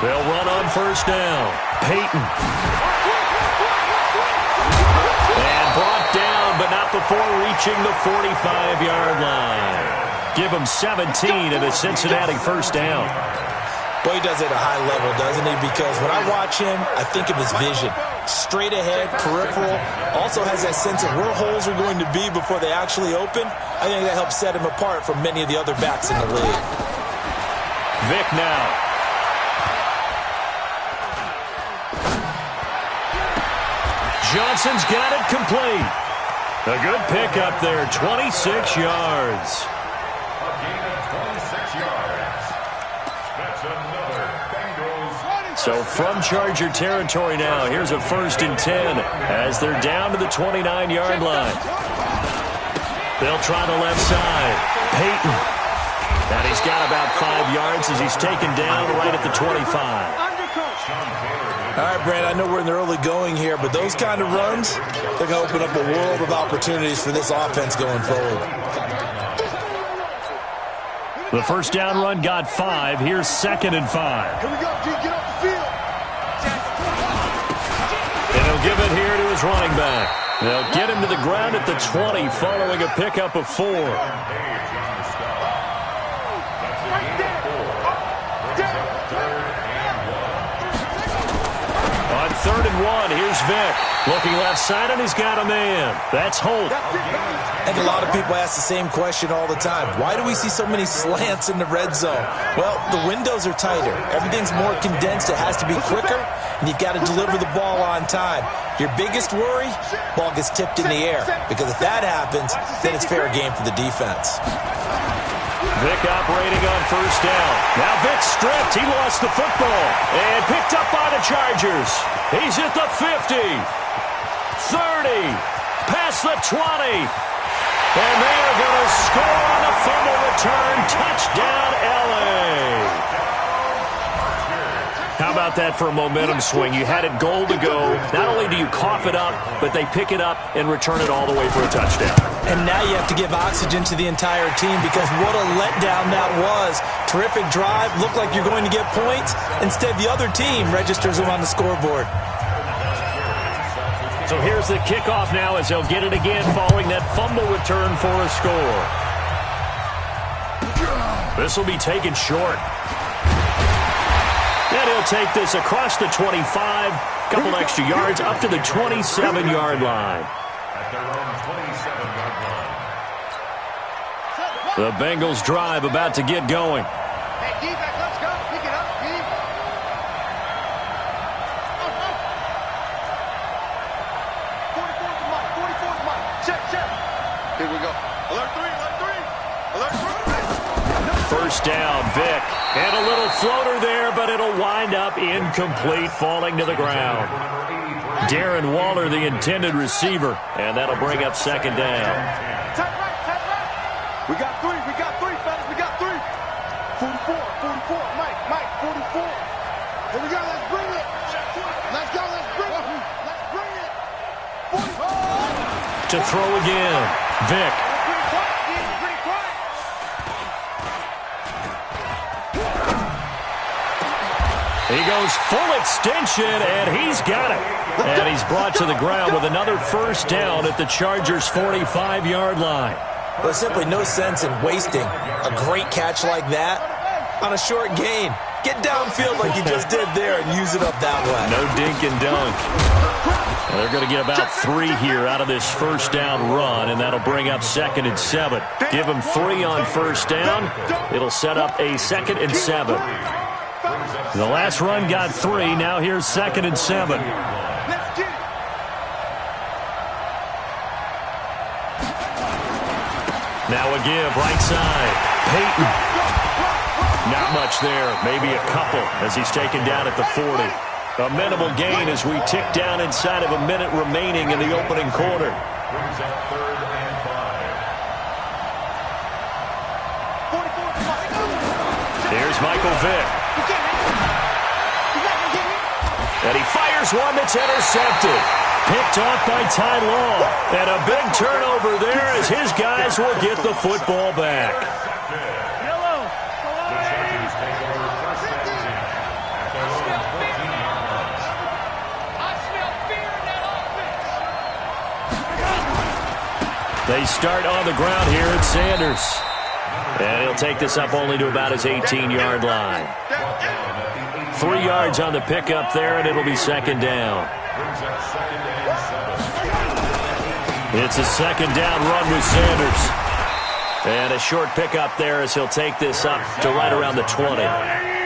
They'll run on first down. Peyton. And brought down, but not before reaching the 45-yard line. Give him 17 and a Cincinnati first down. Well, he does it at a high level, doesn't he? Because when I watch him, I think of his vision. Straight ahead, peripheral. Also has that sense of where holes are going to be before they actually open. I think that helps set him apart from many of the other backs in the league. Vick now. Johnson's got it complete. A good pickup there, 26 yards. So from Charger territory now, here's a 1st and 10 as they're down to the 29-yard line. They'll try the left side. Peyton. And he's got about 5 yards as he's taken down right at the 25. All right, Brand, I know we're in the early going here, but those kind of runs, they're going to open up a world of opportunities for this offense going forward. The first down run got 5. Here's 2nd and 5. Here we go, G. Get off the field. And he'll give it here to his running back. They'll get him to the ground at the 20 following a pickup of 4. On 3rd and 1, here's Vick. Looking left side, and he's got a man. That's Holt. I think a lot of people ask the same question all the time. Why do we see so many slants in the red zone? Well, the windows are tighter. Everything's more condensed. It has to be quicker, and you've got to deliver the ball on time. Your biggest worry, ball gets tipped in the air, because if that happens, then it's fair game for the defense. Vick operating on first down. Now Vick stripped. He lost the football and picked up by the Chargers. He's at the 50, 30, past the 20. And they are going to score on a fumble return. Touchdown, L.A. How about that for a momentum swing? You had it goal to go. Not only do you cough it up, but they pick it up and return it all the way for a touchdown. And now you have to give oxygen to the entire team, because what a letdown that was. Terrific drive. Looked like you're going to get points. Instead, the other team registers them on the scoreboard. So here's the kickoff now as they'll get it again following that fumble return for a score. This will be taken short. And he'll take this across the 25, couple extra yards up to the 27-yard line. The Bengals drive about to get going. Hey, D-back, let's go. Pick it up, D. 44 to Mike. 44 to Mike. Check. Here we go. Alert 3, alert 3. Alert 3. First down, Vick. And a little floater there, but it'll wind up incomplete, falling to the ground. Darren Waller, the intended receiver, and that'll bring up 2nd down. Tight right. We got 3, fellas. We got 3. 44, Mike, 44. Here we go, let's bring it. Let's go, let's bring it. Let's bring it. 44. To throw again, Vick. Pretty quiet. He goes full extension, and he's got it. And he's brought to the ground with another first down at the Chargers' 45-yard line. There's simply no sense in wasting a great catch like that on a short gain. Get downfield like you just did there and use it up that way. No dink and dunk. And they're going to get about 3 here out of this first down run, and that'll bring up 2nd and 7. Give them 3 on first down. It'll set up a 2nd and 7. The last run got 3. Now here's 2nd and 7. Now a give, right side. Peyton. Not much there. Maybe a couple as he's taken down at the 40. A minimal gain as we tick down inside of a minute remaining in the opening quarter. Here's Michael Vick. And he fires one that's intercepted. Picked off by Ty Law. And a big turnover there as his guys will get the football back. They start on the ground here at Sanders. And he'll take this up only to about his 18-yard line. 3 yards on the pickup there, and it'll be second down. It's a second down run with Sanders. And a short pickup there as he'll take this up to right around the 20.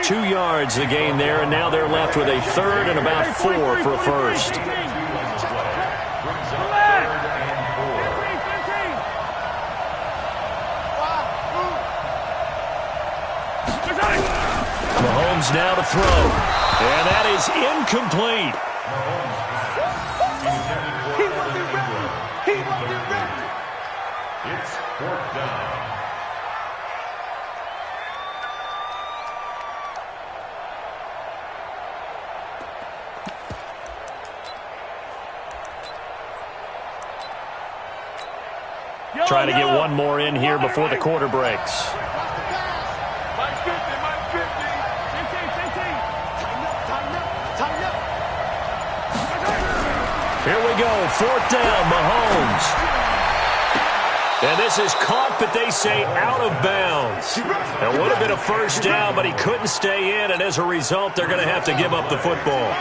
2 yards the gain there, and now they're left with a third and about 4 for a first. Mahomes now to throw. And that is incomplete. He wasn't ready. He wasn't ready. It's fourth down. Trying to get one more in here before the quarter breaks. Mike 50, Mike 50. Tighten up. Here we go, fourth down, Mahomes. And this is caught, but they say out of bounds. It would have been a first down, but he couldn't stay in, and as a result, they're going to have to give up the football.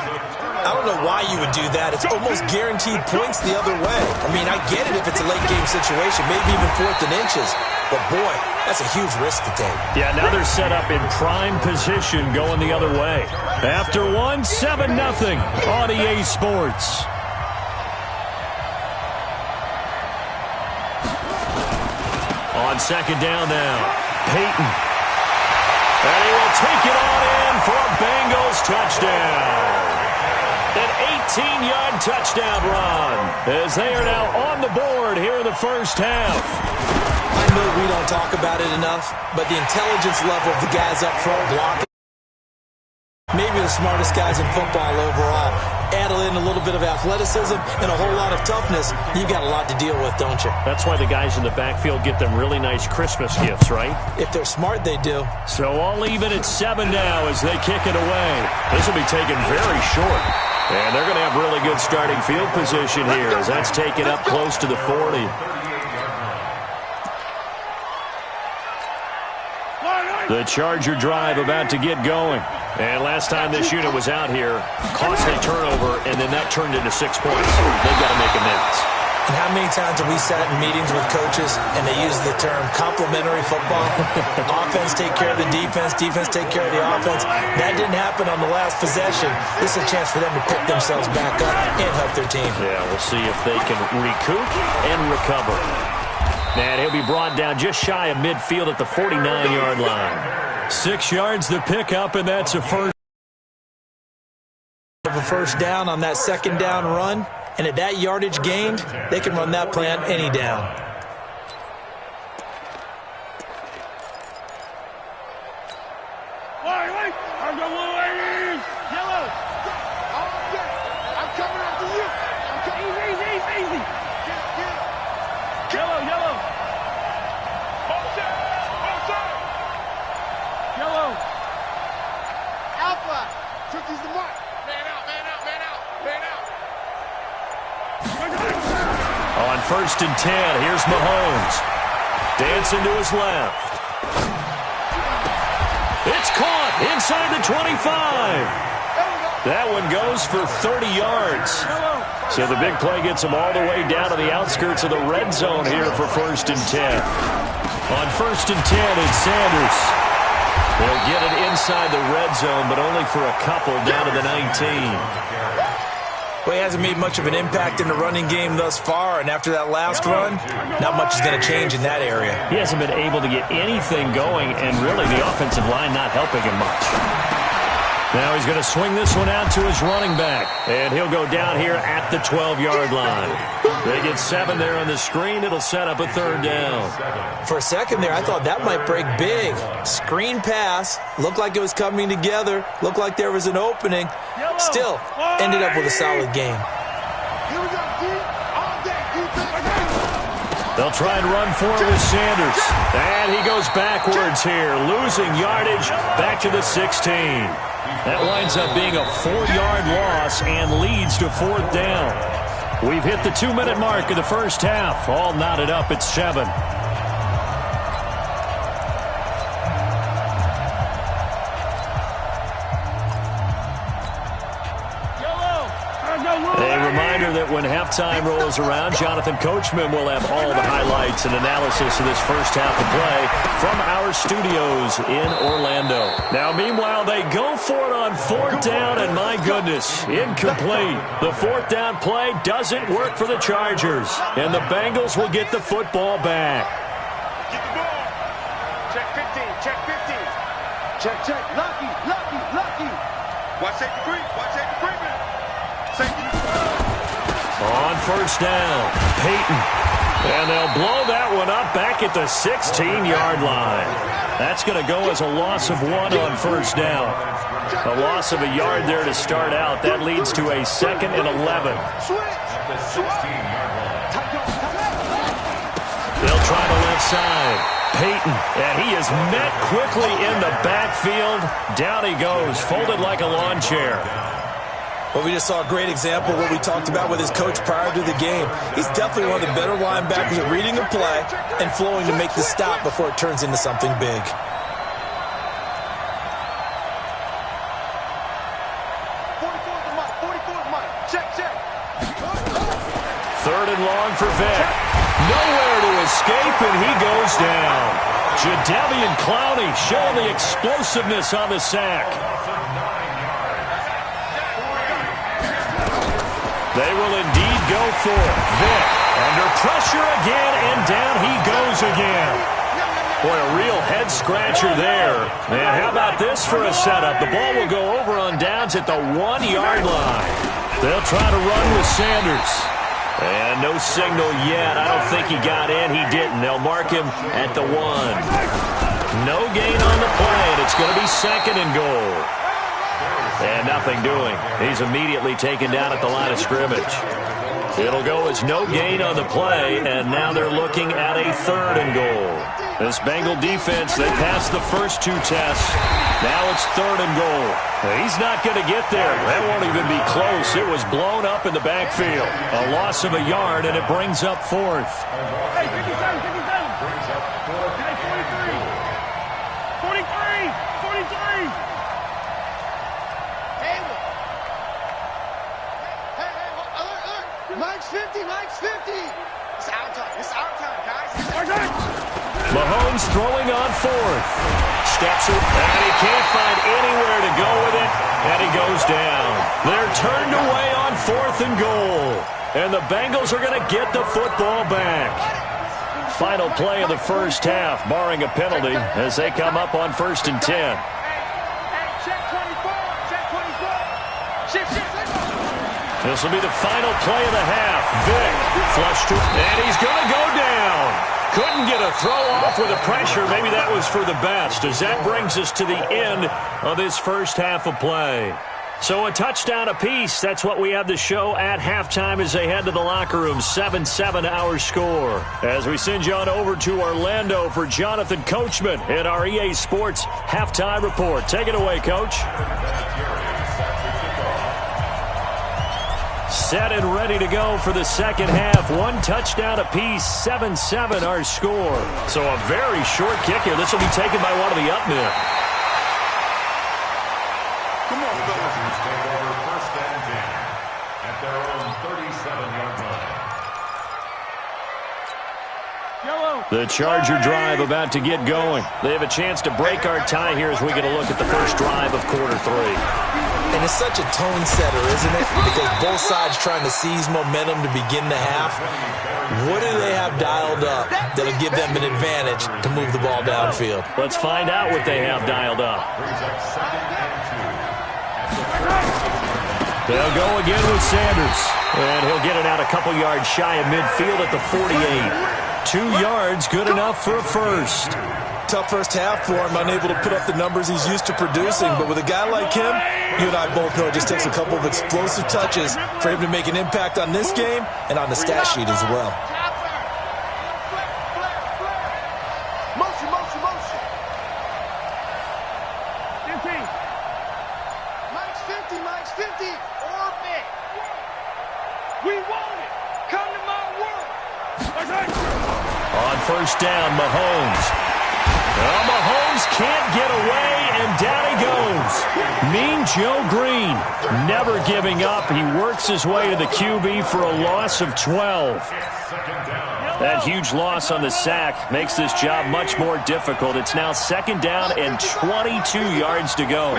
I don't know why you would do that. It's almost guaranteed points the other way. I mean, I get it if it's a late-game situation, maybe even 4th and inches. But, boy, that's a huge risk to take. Yeah, now they're set up in prime position going the other way. After one, 7-0 on EA Sports. On second down now, Peyton. And he will take it on in for a Bengals touchdown. An 18-yard touchdown run as they are now on the board here in the first half. I know we don't talk about it enough, but the intelligence level of the guys up front blocking, maybe the smartest guys in football overall. Add in a little bit of athleticism and a whole lot of toughness, you got a lot to deal with, don't you? That's why the guys in the backfield get them really nice Christmas gifts, right? If they're smart, they do. So all even at 7 now as they kick it away. This will be taken very short. And they're going to have really good starting field position here as that's taken up close to the 40. The Charger drive about to get going. And last time this unit was out here, costly turnover, and then that turned into 6 points. They've got to make amends. And how many times have we sat in meetings with coaches and they use the term complementary football? Offense take care of the defense, defense take care of the offense. That didn't happen on the last possession. This is a chance for them to pick themselves back up and help their team. Yeah, we'll see if they can recoup and recover. And he'll be brought down just shy of midfield at the 49-yard line. 6 yards the pickup, and that's a first. A first down on that second down run, and at that yardage gained, they can run that play on any down. Yellow. I'm coming after you. I'm coming. Easy. Yellow. Yellow. Alpha. Turkey's the mark. Man out. On first and 10, here's Mahomes. Dancing to his left. It's caught inside the 25. That one goes for 30 yards. So the big play gets him all the way down to the outskirts of the red zone here for first and 10. On first and 10, it's Sanders. They'll get it inside the red zone, but only for a couple down to the 19. Well, he hasn't made much of an impact in the running game thus far, and after that last run, not much is going to change in that area. He hasn't been able to get anything going, and really the offensive line not helping him much. Now he's going to swing this one out to his running back, and he'll go down here at the 12-yard line. They get 7 there on the screen. It'll set up a third down. For a second there, I thought that might break big. Screen pass, looked like it was coming together, looked like there was an opening. Still, ended up with a solid game. Here we go, deep. All day, defense. They'll try and run for it with Sanders. And he goes backwards here, losing yardage back to the 16. That winds up being a 4-yard loss and leads to fourth down. We've hit the 2-minute mark of the first half. All knotted up at 7. A reminder that when halftime rolls around, Jonathan Coachman will have all the highlights and analysis of this first half of play from our studios in Orlando. Now, meanwhile, they go for it on 4th down, and my goodness, incomplete. The 4th down play doesn't work for the Chargers, and the Bengals will get the football back. Get the ball. Check 15. Check 15. Check, check. Lucky. Watch safety creep. Watch safety creeping. Safety. On 1st down, Peyton. And they'll blow that one up back at the 16-yard line. That's going to go as a loss of 1 on 1st down. A loss of a yard there to start out. That leads to a 2nd and 11. They'll try the left side. Peyton, and he is met quickly in the backfield. Down he goes, folded like a lawn chair. Well, we just saw a great example of what we talked about with his coach prior to the game. He's definitely one of the better linebackers at reading a play and flowing to make the stop before it turns into something big. 44's Mike. Check. 3rd and long for Vic. Nowhere to escape, and he goes down. Jadeveon Clowney showing the explosiveness on the sack. They will indeed go for it. Vic under pressure again, and down he goes again. Boy, a real head-scratcher there. And how about this for a setup? The ball will go over on downs at the 1-yard line. They'll try to run with Sanders. And no signal yet. I don't think he got in. He didn't. They'll mark him at the 1. No gain on the play, and it's going to be 2nd and goal. And nothing doing. He's immediately taken down at the line of scrimmage. It'll go as no gain on the play, and now they're looking at a 3rd and goal. This Bengal defense, they passed the first 2 tests. Now it's 3rd and goal. He's not going to get there. That won't even be close. It was blown up in the backfield. A loss of a yard, and it brings up 4th. Hey, 57. Brings up 4th. Hey, 43. Mike's 50. It's our time, guys. Mahomes throwing on 4th. Steps it, and he can't find anywhere to go with it, and he goes down. They're turned away on 4th and goal, and the Bengals are going to get the football back. Final play of the first half, barring a penalty, as they come up on 1st and 10. Hey, check 24. Shift. This will be the final play of the half. Vic flushed to, and he's going to go down. Couldn't get a throw off with the pressure. Maybe that was for the best, as that brings us to the end of this first half of play. So a touchdown apiece. That's what we have to show at halftime as they head to the locker room. 7-7 our score. As we send you on over to Orlando for Jonathan Coachman in our EA Sports halftime report. Take it away, Coach. Set and ready to go for the second half. 1 touchdown apiece, 7-7 our score. So a very short kick here. This will be taken by one of the up men. Come on, fellas. Take over 1st and 10 at their own 37-yard line. The Charger drive about to get going. They have a chance to break our tie here as we get a look at the first drive of quarter 3. And it's such a tone setter, isn't it? Because both sides trying to seize momentum to begin the half. What do they have dialed up that'll give them an advantage to move the ball downfield? Let's find out what they have dialed up. They'll go again with Sanders. And he'll get it out a couple yards shy of midfield at the 48. 2 yards, good enough for a first. Tough first half for him, unable to put up the numbers he's used to producing. But with a guy like him, you and I both know it just takes a couple of explosive touches for him to make an impact on this game and on the stat sheet as well. Motion. 50. Mike's 50. Orbit. We want it. Come to my world. On first down, Mahomes. Well, Mahomes can't get away, and down he goes. Mean Joe Green, never giving up. He works his way to the QB for a loss of 12. That huge loss on the sack makes this job much more difficult. It's now second down and 22 yards to go.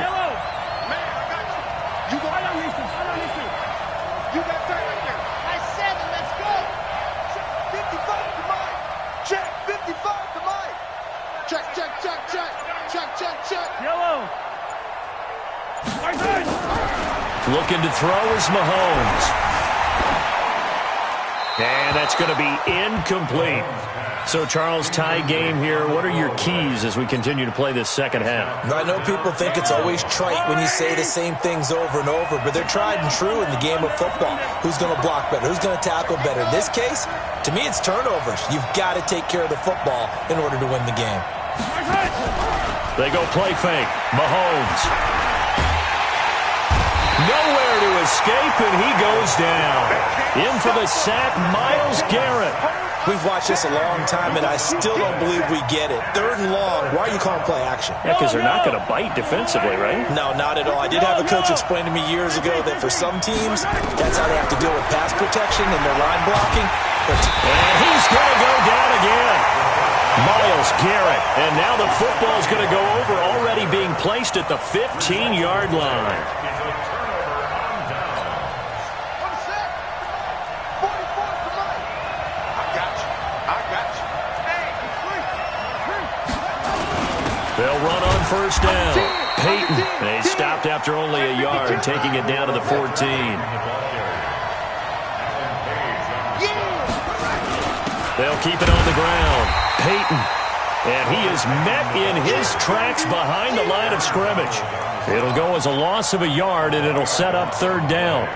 Looking to throw is Mahomes. And that's going to be incomplete. So, Charles, tie game here. What are your keys as we continue to play this second half? I know people think it's always trite when you say the same things over and over, but they're tried and true in the game of football. Who's going to block better? Who's going to tackle better? In this case, to me, it's turnovers. You've got to take care of the football in order to win the game. They go play fake. Mahomes. Nowhere to escape, and he goes down. In for the sack, Myles Garrett. We've watched this a long time, and I still don't believe we get it. Third and long. Why are you calling play action? Yeah, because they're not going to bite defensively, right? No, not at all. I did have a coach explain to me years ago that for some teams, that's how they have to deal with pass protection and their line blocking. And he's going to go down again. Myles Garrett. And now the football is going to go over, already being placed at the 15-yard line. They'll run on first down. Peyton. They stopped after only a yard, taking it down to the 14. They'll keep it on the ground. Peyton. And he is met in his tracks behind the line of scrimmage. It'll go as a loss of a yard, and it'll set up third down.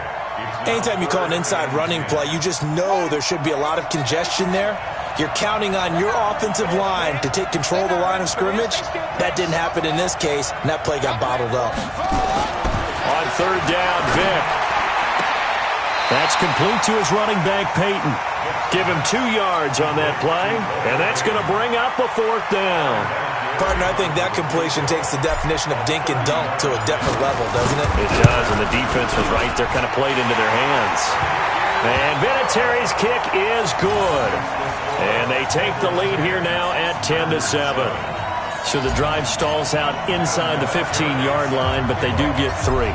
Anytime you call an inside running play, you just know there should be a lot of congestion there. You're counting on your offensive line to take control of the line of scrimmage. That didn't happen in this case, and that play got bottled up. On third down, Vick. That's complete to his running back, Peyton. Give him 2 yards on that play, and that's going to bring up a fourth down. Partner, I think that completion takes the definition of dink and dunk to a different level, doesn't it? It does, and the defense was right there, kind of played into their hands. And Vinatieri's kick is good. And they take the lead here now at 10-7. So the drive stalls out inside the 15-yard line, but they do get 3.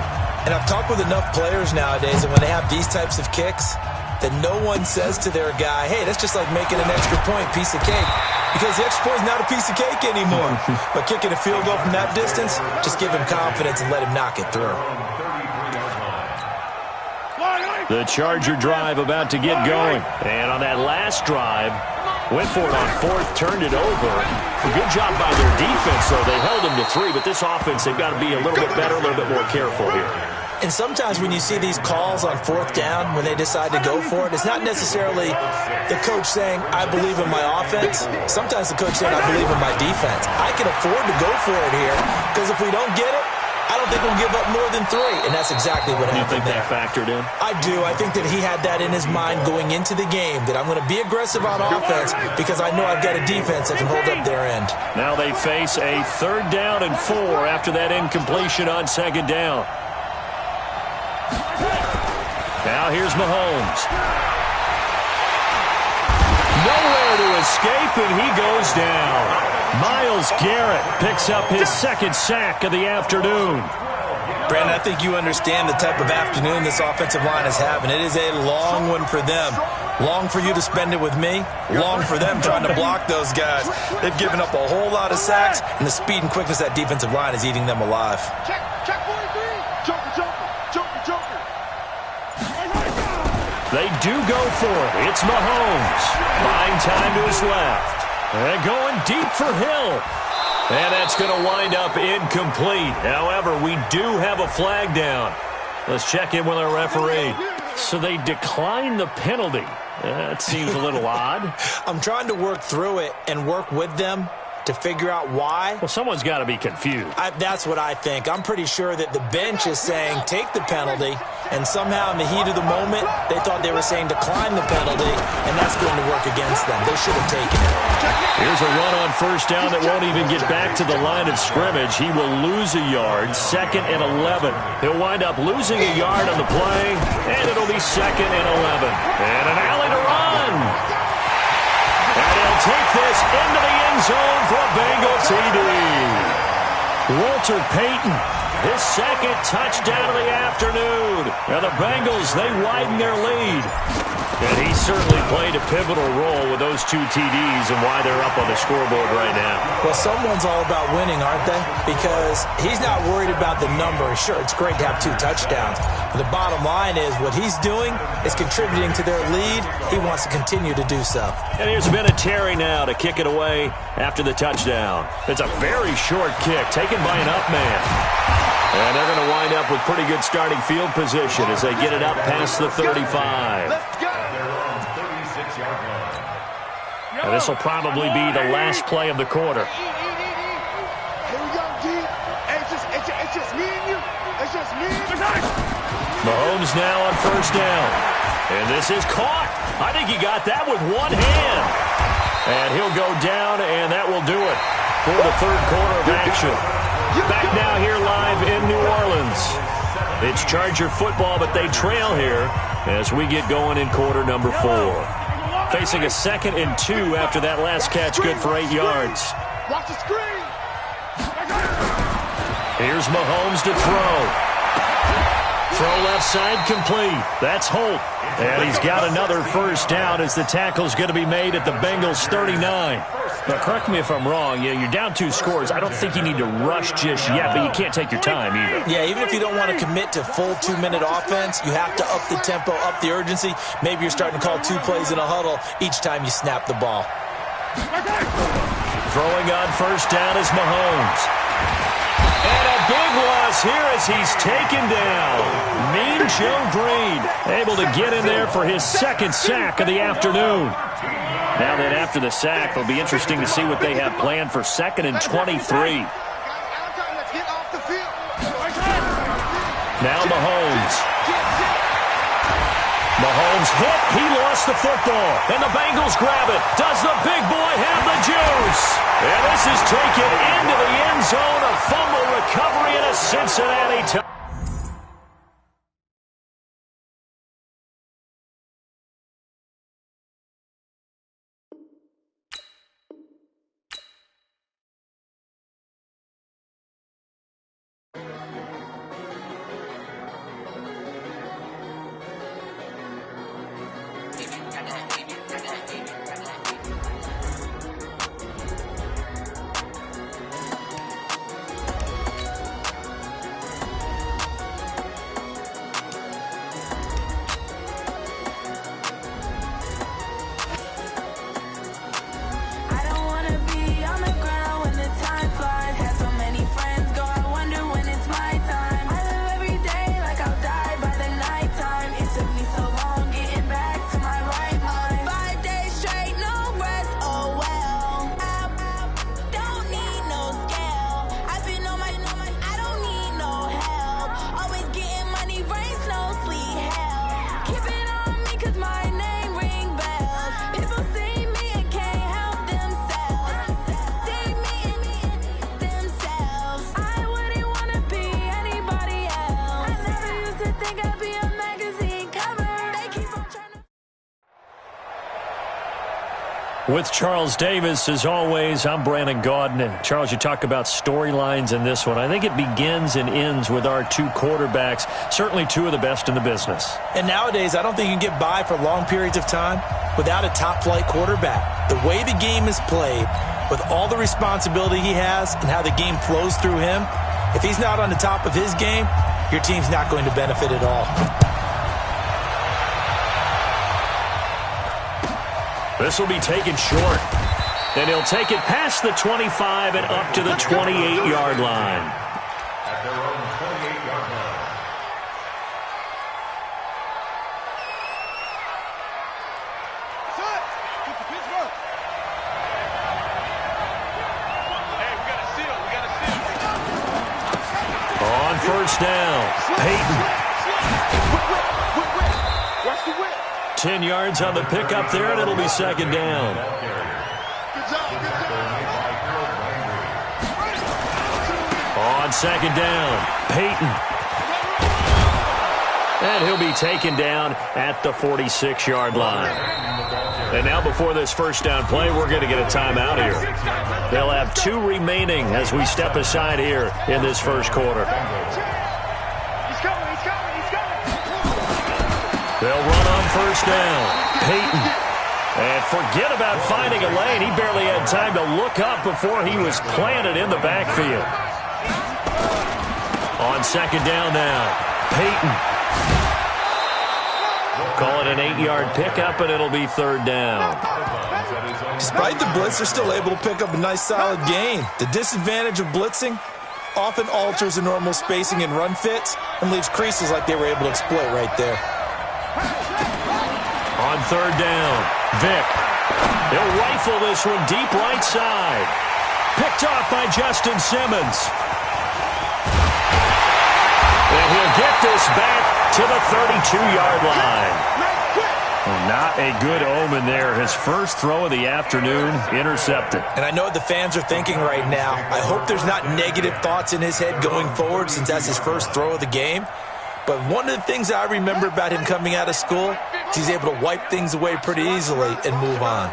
And I've talked with enough players nowadays, and when they have these types of kicks, that no one says to their guy, hey, that's just like making an extra point, piece of cake. Because the extra point is not a piece of cake anymore. But kicking a field goal from that distance, just give him confidence and let him knock it through. The Charger drive about to get going. And on that last drive, went for it on fourth, turned it over. A good job by their defense, though. They held them to 3, but this offense, they've got to be a little bit better, a little bit more careful here. And sometimes when you see these calls on fourth down, when they decide to go for it, it's not necessarily the coach saying, I believe in my offense. Sometimes the coach saying, I believe in my defense. I can afford to go for it here, because if we don't get it, I don't think we'll give up more than 3, and that's exactly what happened. You think that factored in? I do. I think that he had that in his mind going into the game, that I'm going to be aggressive on offense because I know I've got a defense that can hold up their end. Now they face a 3rd down and 4 after that incompletion on 2nd down. Now here's Mahomes. Nowhere to escape, and he goes down. Myles Garrett picks up his 2nd sack of the afternoon. Brandon, I think you understand the type of afternoon this offensive line is having. It is a long one for them. Long for you to spend it with me. Long for them trying to block those guys. They've given up a whole lot of sacks, and the speed and quickness of that defensive line is eating them alive. Check 43. Joker. They do go for it. It's Mahomes. Buying time to his left. And going deep for Hill. And that's going to wind up incomplete. However, we do have a flag down. Let's check in with our referee. So they decline the penalty. That seems a little odd. I'm trying to work through it and work with them to figure out why. Well, someone's got to be confused. That's what I think. I'm pretty sure that the bench is saying take the penalty, and somehow in the heat of the moment, they thought they were saying decline the penalty, and that's going to work against them. They should have taken it. Here's a run on first down that won't even get back to the line of scrimmage. He will lose a yard, 2nd and 11. He'll wind up losing a yard on the play, and it'll be 2nd and 11. And an alley to run. And he'll take this into the end zone for a Bengal TD. Walter Payton, his 2nd touchdown of the afternoon. Now the Bengals, they widen their lead. And he certainly played a pivotal role with those 2 TDs and why they're up on the scoreboard right now. Well, someone's all about winning, aren't they? Because he's not worried about the number. Sure, it's great to have 2 touchdowns. But the bottom line is what he's doing is contributing to their lead. He wants to continue to do so. And here's Vinatieri now to kick it away after the touchdown. It's a very short kick taken by an up man. And they're going to wind up with pretty good starting field position as they get it up past the 35. And this will probably be the last play of the quarter. Here we go, D. It's just me and you. It's just me and you. Mahomes now on first down. And this is caught. I think he got that with one hand. And he'll go down, and that will do it for the 3rd quarter of action. Back now here live in New Orleans. It's Charger football, but they trail here as we get going in quarter number 4. Facing a 2nd and 2 after that last catch, good for 8 yards. Watch the screen. Here's Mahomes to throw. Throw left side complete. That's Holt. And he's got another first down as the tackle's going to be made at the Bengals 39. Now, correct me if I'm wrong. Yeah, you're down 2 scores. I don't think you need to rush just yet, but you can't take your time either. Yeah, even if you don't want to commit to full 2-minute offense, you have to up the tempo, up the urgency. Maybe you're starting to call 2 plays in a huddle each time you snap the ball. Throwing on first down is Mahomes. And a big loss here as he's taken down. Mean Joe Green able to get in there for his 2nd sack of the afternoon. Now then, after the sack, it'll be interesting to see what they have planned for 2nd and 23. Now Mahomes. Mahomes hit. He lost the football. And the Bengals grab it. Does the big boy have the juice? And this is taken into the end zone. A fumble recovery and a Cincinnati touchdown. With Charles Davis, as always, I'm Brandon Gaudin. Charles, you talk about storylines in this one. I think it begins and ends with our 2 quarterbacks, certainly 2 of the best in the business. And nowadays, I don't think you can get by for long periods of time without a top-flight quarterback. The way the game is played, with all the responsibility he has and how the game flows through him, if he's not on the top of his game, your team's not going to benefit at all. This will be taken short. And he'll take it past the 25 and up to the 28-yard line. At their own 28-yard line. first down. Peyton. 10 yards on the pickup there, and it'll be second down. On second down, Peyton. And he'll be taken down at the 46-yard line. And now before this first down play, we're going to get a timeout here. They'll have 2 remaining as we step aside here in this first quarter. They'll run on first down. Peyton. And forget about finding a lane. He barely had time to look up before he was planted in the backfield. On second down now, Peyton. Call it an 8-yard pickup, and it'll be third down. Despite the blitz, they're still able to pick up a nice, solid gain. The disadvantage of blitzing often alters the normal spacing and run fits and leaves creases like they were able to exploit right there. On third down, Vick. He'll rifle this one deep right side. Picked off by Justin Simmons. And he'll get this back to the 32-yard line. Well, not a good omen there. His first throw of the afternoon intercepted. And I know what the fans are thinking right now. I hope there's not negative thoughts in his head going forward since that's his first throw of the game. But one of the things I remember about him coming out of school is he's able to wipe things away pretty easily and move on.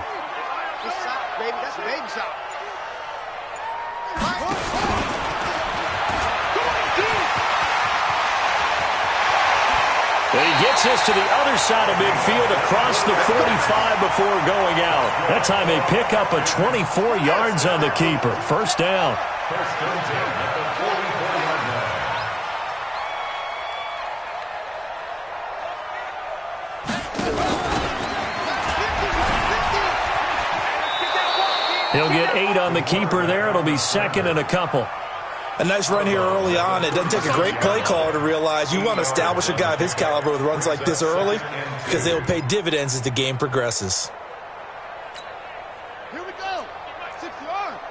And he gets this to the other side of midfield across the 45 before going out. That time they pick up a 24 yards on the keeper. First down. First and 10 at the 44-yard line. He'll get 8 on the keeper there. It'll be second and a couple. A nice run here early on. It doesn't take a great play caller to realize you want to establish a guy of his caliber with runs like this early because they will pay dividends as the game progresses. Here we go. 6 yards.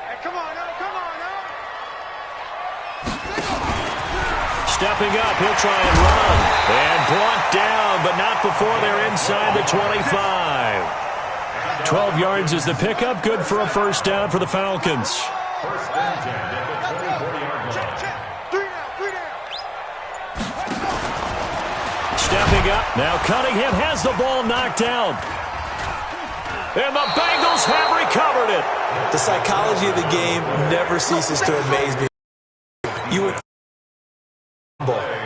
Hey, come on now. Come on now. Stepping up, he'll try and run. And brought down, but not before they're inside the 25. 12 yards is the pickup. Good for a first down for the Falcons. First and 10 at the 24-yard line. Three down. Stepping up. Now Cunningham has the ball knocked down. And the Bengals have recovered it. The psychology of the game never ceases to amaze me. You would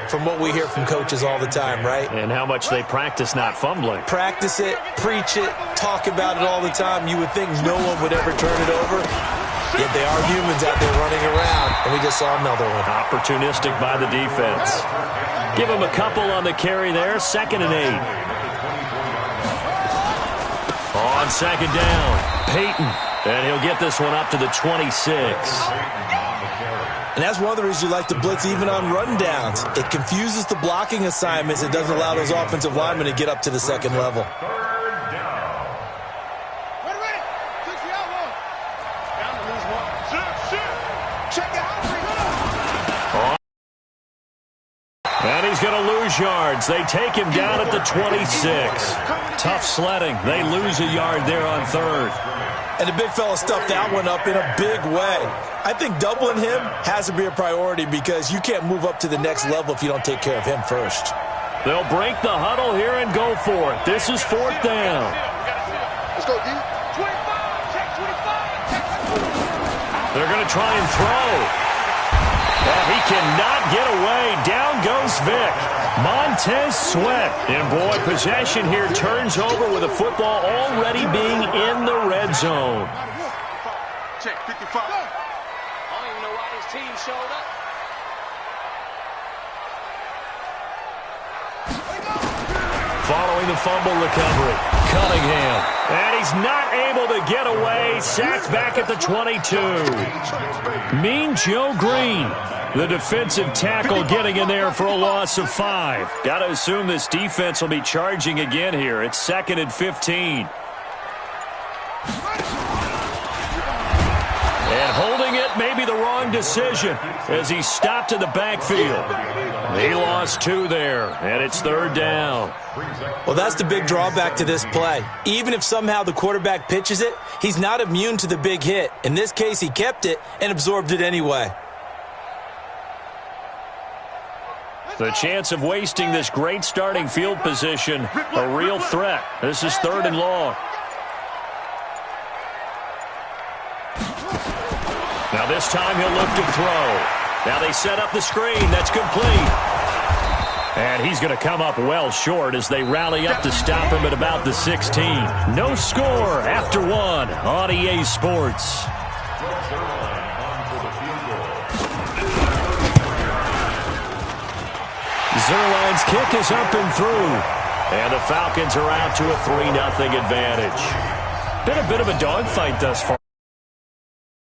from what we hear from coaches all the time, right? And how much they practice not fumbling. Practice it, preach it, talk about it all the time. You would think no one would ever turn it over. Yet they are humans out there running around, and we just saw another one. Opportunistic by the defense. Give him a couple on the carry there. Second and 8. On second down, Peyton. And he'll get this one up to the 26. And that's one of the reasons you like to blitz even on rundowns. It confuses the blocking assignments. It doesn't allow those offensive linemen to get up to the second level. Third down. Ready. 6 yards. Down to lose one. Check out. And he's going to lose yards. They take him down at the 26. Tough sledding. They lose a yard there on third. And the big fella stuffed that one up in a big way. I think doubling him has to be a priority because you can't move up to the next level if you don't take care of him first. They'll break the huddle here and go for it. This is fourth down. Let's go, D. 25. Check 25. They're going to try and throw. Well, he cannot get away. Down goes Vick. Montez Sweat. And, boy, possession here turns over with the football already being in the red zone. Check 55. I don't even know why this team showed up. Following the fumble recovery, Cunningham. And he's not able to get away. Sacked back at the 22. Mean Joe Green, the defensive tackle, getting in there for a loss of 5. Got to assume this defense will be charging again here. It's second and 15. And And holding it may be the wrong decision as he stopped in the backfield. He lost 2 there, and it's 3rd down. Well, that's the big drawback to this play. Even if somehow the quarterback pitches it, he's not immune to the big hit. In this case, he kept it and absorbed it anyway. The chance of wasting this great starting field position, a real threat. This is 3rd and long. Now this time he'll look to throw. Now they set up the screen. That's complete. And he's going to come up well short as they rally up to stop him at about the 16. No score after 1 on EA Sports. Zuerlein's kick is up and through. And the Falcons are out to a 3-0 advantage. Been a bit of a dogfight thus far.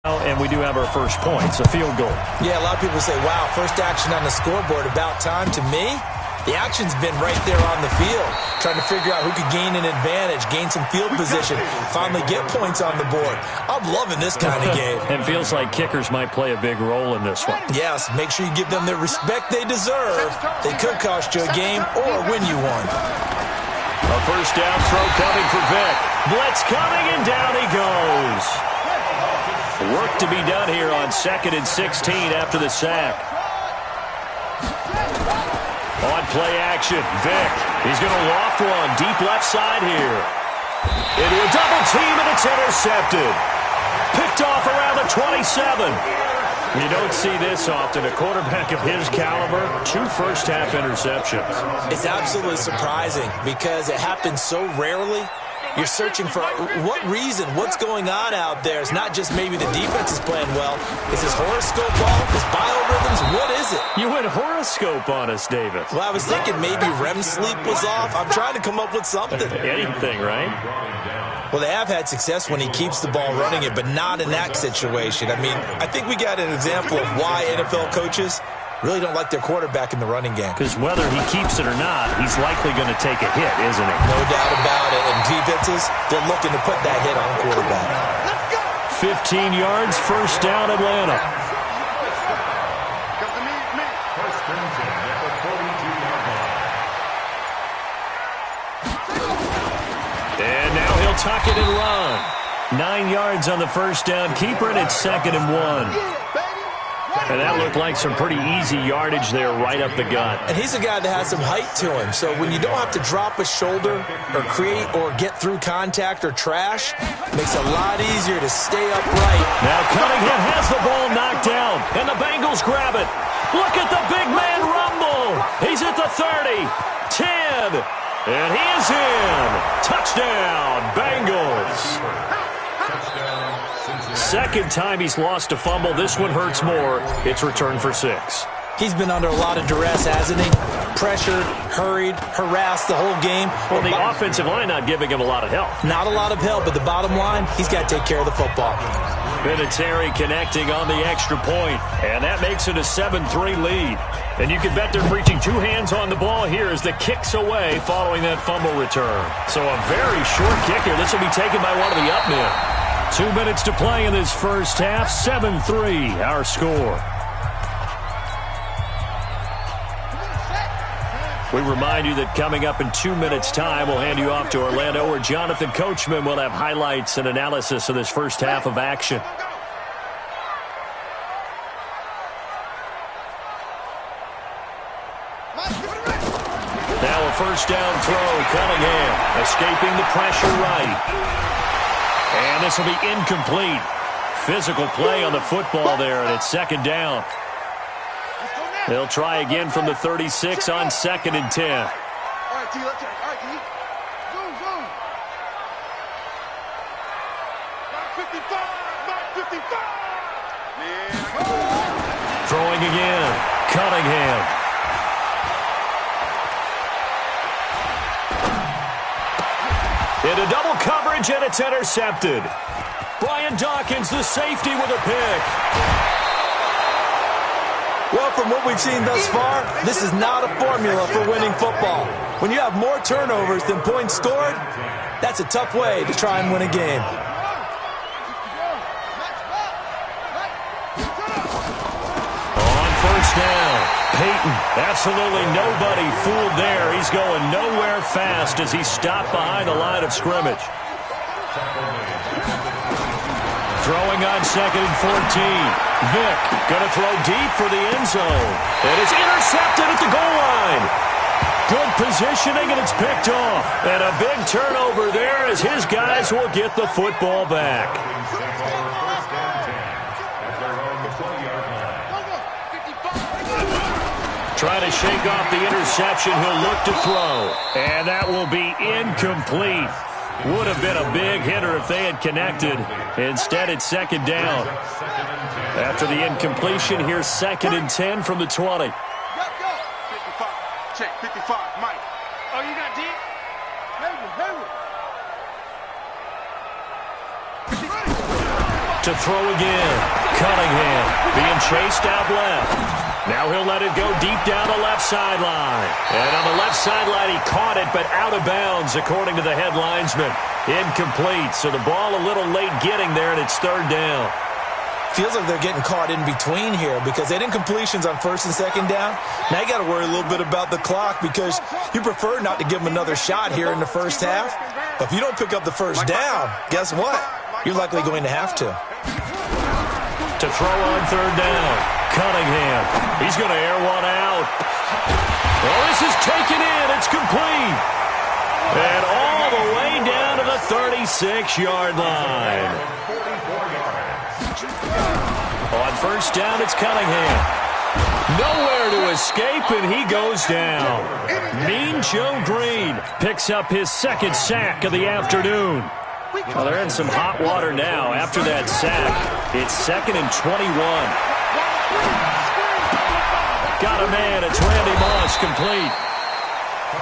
And we do have our first points, a field goal. Yeah, a lot of people say, wow, first action on the scoreboard, about time. To me, the action's been right there on the field, trying to figure out who could gain an advantage, gain some field position, finally get points on the board. I'm loving this kind of game. It feels like kickers might play a big role in this one. Yes, make sure you give them the respect they deserve. They could cost you a game or win you one. A first down throw coming for Vick. Blitz coming, and down he goes. Work to be done here on 2nd and 16 after the sack. On play action, Vick. He's going to loft one deep left side here. Into a double team, and it's intercepted. Picked off around the 27. You don't see this often. A quarterback of his caliber, 2 first-half interceptions. It's absolutely surprising because it happens so rarely. You're searching for what reason, what's going on out there. It's not just maybe the defense is playing well. Is his horoscope off? His biorhythms? What is it? You went horoscope on us, David. Well, I was thinking maybe REM sleep was off. I'm trying to come up with something. Anything, right? Well, they have had success when he keeps the ball running it, but not in that situation. I mean, I think we got an example of why NFL coaches really don't like their quarterback in the running game. Because whether he keeps it or not, he's likely going to take a hit, isn't he? No doubt about it. And defenses, they're looking to put that hit on quarterback. 15 yards, first down, Atlanta. First and 10 at the 42-yard line. And now he'll tuck it and run. 9 yards on the first down keeper, and it's 2nd and 1. And that looked like some pretty easy yardage there right up the gut. And he's a guy that has some height to him. So when you don't have to drop a shoulder or create or get through contact or trash, it makes it a lot easier to stay upright. Now Cunningham has the ball knocked down, and the Bengals grab it. Look at the big man rumble. He's at the 30, 10, and he is in. Touchdown, Bengals. Second time he's lost a fumble. This one hurts more. It's returned for 6. He's been under a lot of duress, hasn't he? Pressured, hurried, harassed the whole game. Well, the offensive line not giving him a lot of help. Not a lot of help, but the bottom line, he's got to take care of the football. Vinatieri connecting on the extra point, and that makes it a 7-3 lead. And you can bet they're preaching 2 hands on the ball here as the kick's away following that fumble return. So a very short kick here. This will be taken by one of the up men. 2 minutes to play in this first half. 7-3, our score. We remind you that coming up in 2 minutes' time, we'll hand you off to Orlando, where Jonathan Coachman will have highlights and analysis of this first half of action. Now a first down throw. Cunningham escaping the pressure right. And this will be incomplete. Physical play on the football there, and it's 2nd down. They'll try again from the 36 on 2nd and 10. All right, T, let's check. All right, T. Zoom, zoom. Mark 55. Mark 55. Man. Throwing again. Cunningham. Into double coverage, and it's intercepted. Brian Dawkins, the safety, with a pick. Well, from what we've seen thus far, this is not a formula for winning football. When you have more turnovers than points scored, that's a tough way to try and win a game. first down. Peyton, absolutely nobody fooled there. He's going nowhere fast as he stopped behind the line of scrimmage. Throwing on 2nd and 14. Vick going to throw deep for the end zone. It is intercepted at the goal line. Good positioning, and it's picked off. And a big turnover there as his guys will get the football back. Trying to shake off the interception. He'll look to throw. And that will be incomplete. Would have been a big hitter if they had connected. Instead, it's 2nd down. After the incompletion, here's 2nd and 10 from the 20. 55. Check, 55. Mike. Oh, you got deep? To throw again. Cunningham being chased out left. Now he'll let it go deep down the left sideline. And on the left sideline, he caught it, but out of bounds, according to the head linesman. Incomplete, so the ball a little late getting there, and it's 3rd down. Feels like they're getting caught in between here because they had incompletions on 1st and 2nd down. Now you got to worry a little bit about the clock because you prefer not to give them another shot here in the first half. But if you don't pick up the first down, guess what? You're likely going to have to. To throw on 3rd down. Cunningham. He's going to air one out. Well, this is taken in. It's complete. And all the way down to the 36-yard line. On 1st down, it's Cunningham. Nowhere to escape, and he goes down. Mean Joe Green picks up his 2nd sack of the afternoon. Well, they're in some hot water now after that sack. It's 2nd and 21. Got a man. It's Randy Moss, complete.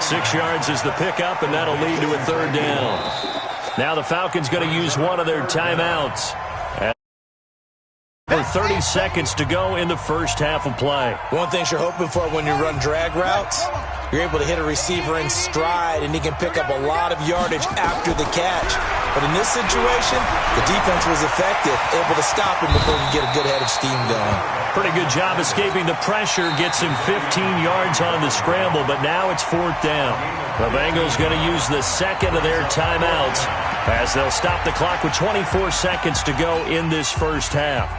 6 yards is the pickup, and that'll lead to a 3rd down. Now the Falcons going to use one of their timeouts. For 30 seconds to go in the first half of play. One thing you're hoping for when you run drag routes, you're able to hit a receiver in stride, and he can pick up a lot of yardage after the catch. But in this situation, the defense was effective, able to stop him before he get a good head of steam going. Pretty good job escaping the pressure. Gets him 15 yards on the scramble, but now it's 4th down. The Bengals going to use the 2nd of their timeouts as they'll stop the clock with 24 seconds to go in this first half.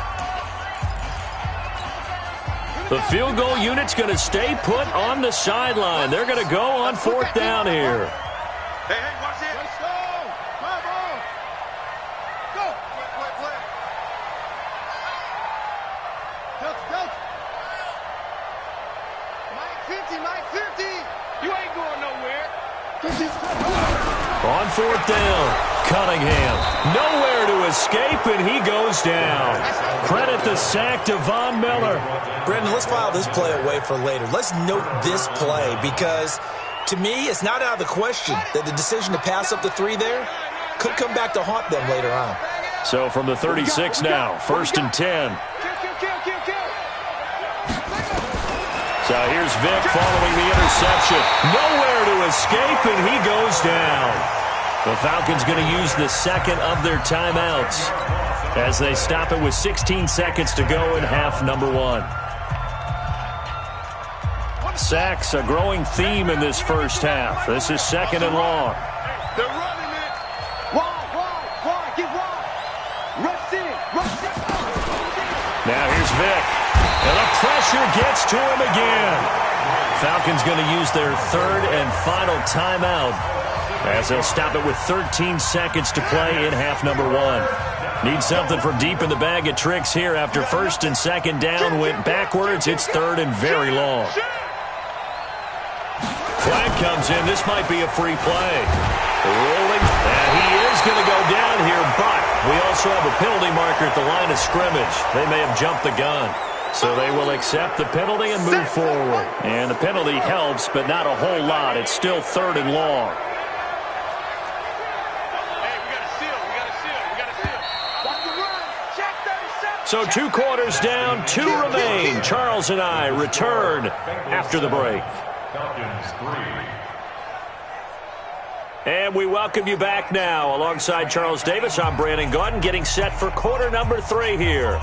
The field goal unit's going to stay put on the sideline. They're going to go on 4th down here. Hey, watch it. Let's go. Come on. Go. Play. Coach. Mike 50. You ain't going nowhere. On 4th down, Cunningham. Nowhere to escape, and he goes down. Credit the sack to Von Miller. Brendan, let's file this play away for later. Let's note this play because, to me, it's not out of the question that the decision to pass up the 3 there could come back to haunt them later on. So from the 36 now, 1st and 10. So here's Vick following the interception. Nowhere to escape, and he goes down. The Falcons going to use the 2nd of their timeouts as they stop it with 16 seconds to go in half number 1. Sacks, a growing theme in this first half. This is 2nd and long. They're running it. Wide. Get wide. Rush in. Now here's Vick. And the pressure gets to him again. Falcons going to use their 3rd and final timeout as they'll stop it with 13 seconds to play in half number 1. Need something from deep in the bag of tricks here after 1st and 2nd down went backwards. It's 3rd and very long. Flag comes in. This might be a free play. Rolling. And he is going to go down here, but we also have a penalty marker at the line of scrimmage. They may have jumped the gun. So they will accept the penalty and move forward. And the penalty helps, but not a whole lot. It's still 3rd and long. So 2 quarters down, 2 remain. Charles and I return after the break. And we welcome you back now. Alongside Charles Davis, I'm Brandon Gaudin, getting set for quarter number 3 here.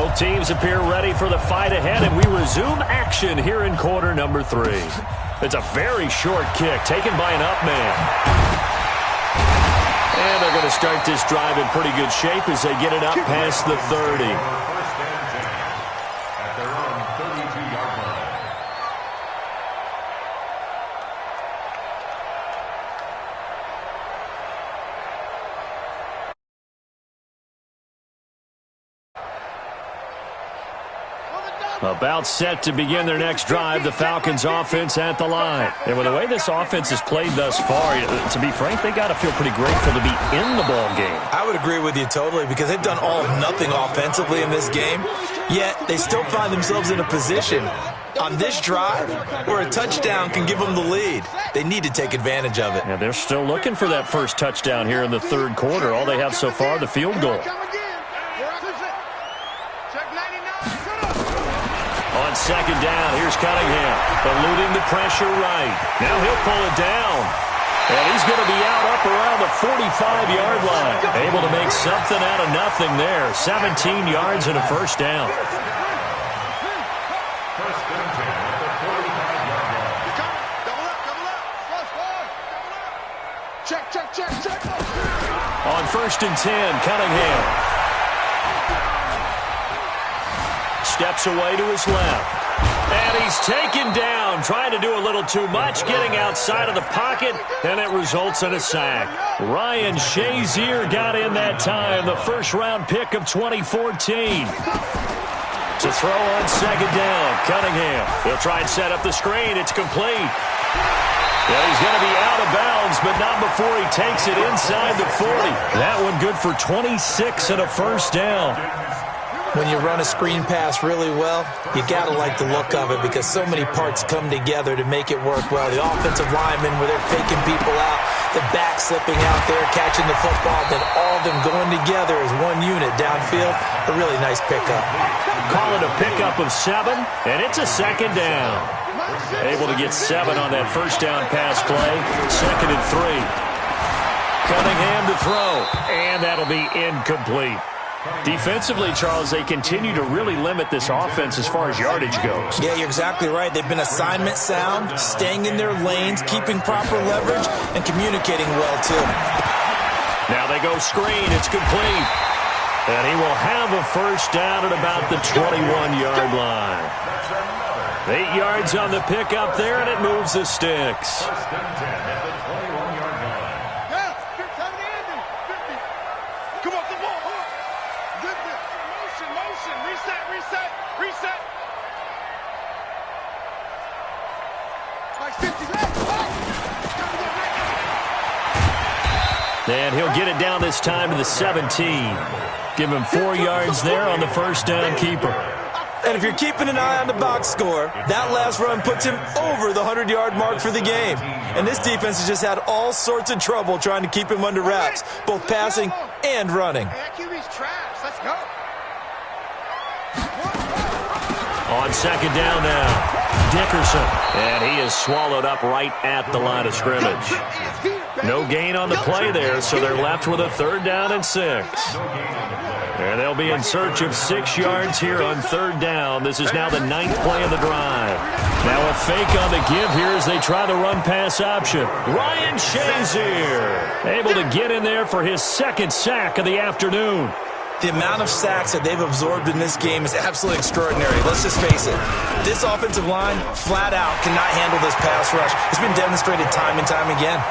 Both teams appear ready for the fight ahead, and we resume action here in quarter number 3. It's a very short kick taken by an up man. And they're going to start this drive in pretty good shape as they get it up past the 30. At their own 32-yard line. About set to begin their next drive, the Falcons offense at the line. And with the way this offense has played thus far, to be frank, they got to feel pretty grateful to be in the ball game. I would agree with you totally because they've done all or nothing offensively in this game, yet they still find themselves in a position on this drive where a touchdown can give them the lead. They need to take advantage of it. Yeah, they're still looking for that first touchdown here in the third quarter. All they have so far, the field goal. On second down, here's Cunningham, eluding the pressure right. Now he'll pull it down. And he's going to be out up around the 45-yard line. Able to make something out of nothing there. 17 yards and a first down. First and 10 at the 45-yard line. Double up. Check. On first and 10, Cunningham steps away to his left. And he's taken down, trying to do a little too much, getting outside of the pocket, and it results in a sack. Ryan Shazier got in that time, the first-round pick of 2014. To throw on second down, Cunningham. He'll try and set up the screen. It's complete. Yeah, he's going to be out of bounds, but not before he takes it inside the 40. That one good for 26 and a first down. When you run a screen pass really well, you got to like the look of it because so many parts come together to make it work well. The offensive linemen, where they're faking people out, the back slipping out there, catching the football, then all of them going together as one unit downfield. A really nice pickup. Call it a pickup of 7, and it's a second down. Able to get 7 on that first down pass play. Second and 3. Cunningham to throw, and that'll be incomplete. Defensively, Charles, they continue to really limit this offense as far as yardage goes. Yeah, you're exactly right. They've been assignment sound, staying in their lanes, keeping proper leverage, and communicating well, too. Now they go screen. It's complete. And he will have a first down at about the 21-yard line. 8 yards on the pickup there, and it moves the sticks. First and 10 at the 21-yard line. Come on, the ball. Motion. Reset. And he'll get it down this time to the 17. Give him 4 yards there on the first down keeper. And if you're keeping an eye on the box score, that last run puts him over the 100-yard mark for the game. And this defense has just had all sorts of trouble trying to keep him under wraps, both passing and running. Let's go. On second down now, Dickerson. And he is swallowed up right at the line of scrimmage. No gain on the play there, so they're left with a third down and 6. And they'll be in search of 6 yards here on third down. This is now the 9th play of the drive. Now a fake on the give here as they try the run-pass option. Ryan Shazier able to get in there for his second sack of the afternoon. The amount of sacks that they've absorbed in this game is absolutely extraordinary. Let's just face it. This offensive line, flat out, cannot handle this pass rush. It's been demonstrated time and time again.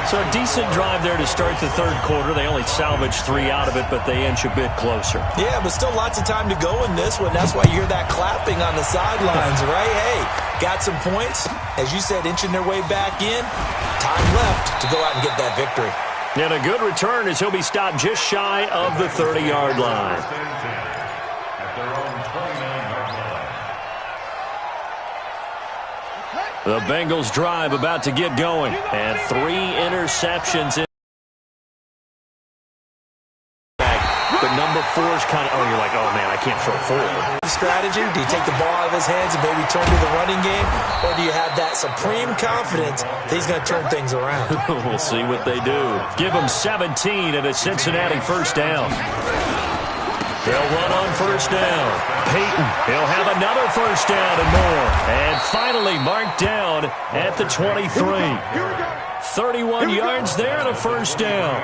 So a decent drive there to start the third quarter. They only salvaged 3 out of it, but they inch a bit closer. Yeah, but still lots of time to go in this one. That's why you hear that clapping on the sidelines, right? Hey, got some points. As you said, inching their way back in. Time left to go out and get that victory. And a good return as he'll be stopped just shy of the 30-yard line. At their own 29-yard line. The Bengals drive about to get going. And 3 interceptions in. But number 4's kind of, you're like, oh, man, I can't throw 4. Strategy? Do you take the ball out of his hands and maybe turn to the running game? Or do you have that supreme confidence that he's going to turn things around? We'll see what they do. Give him 17 at a Cincinnati first down. They'll run on first down. Peyton, he'll have another first down and more. And finally marked down at the 23. 31 yards there and a first down.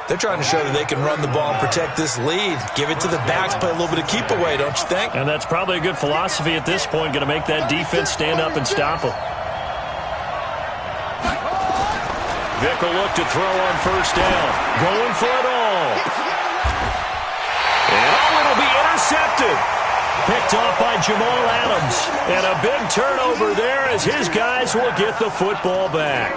They're trying to show that they can run the ball and protect this lead. Give it to the backs, play a little bit of keep away, don't you think? And that's probably a good philosophy at this point, going to make that defense stand up and stop them. Vick will look to throw on first down. Going for it all. And it'll be intercepted. Picked off by Jamal Adams. And a big turnover there as his guys will get the football back.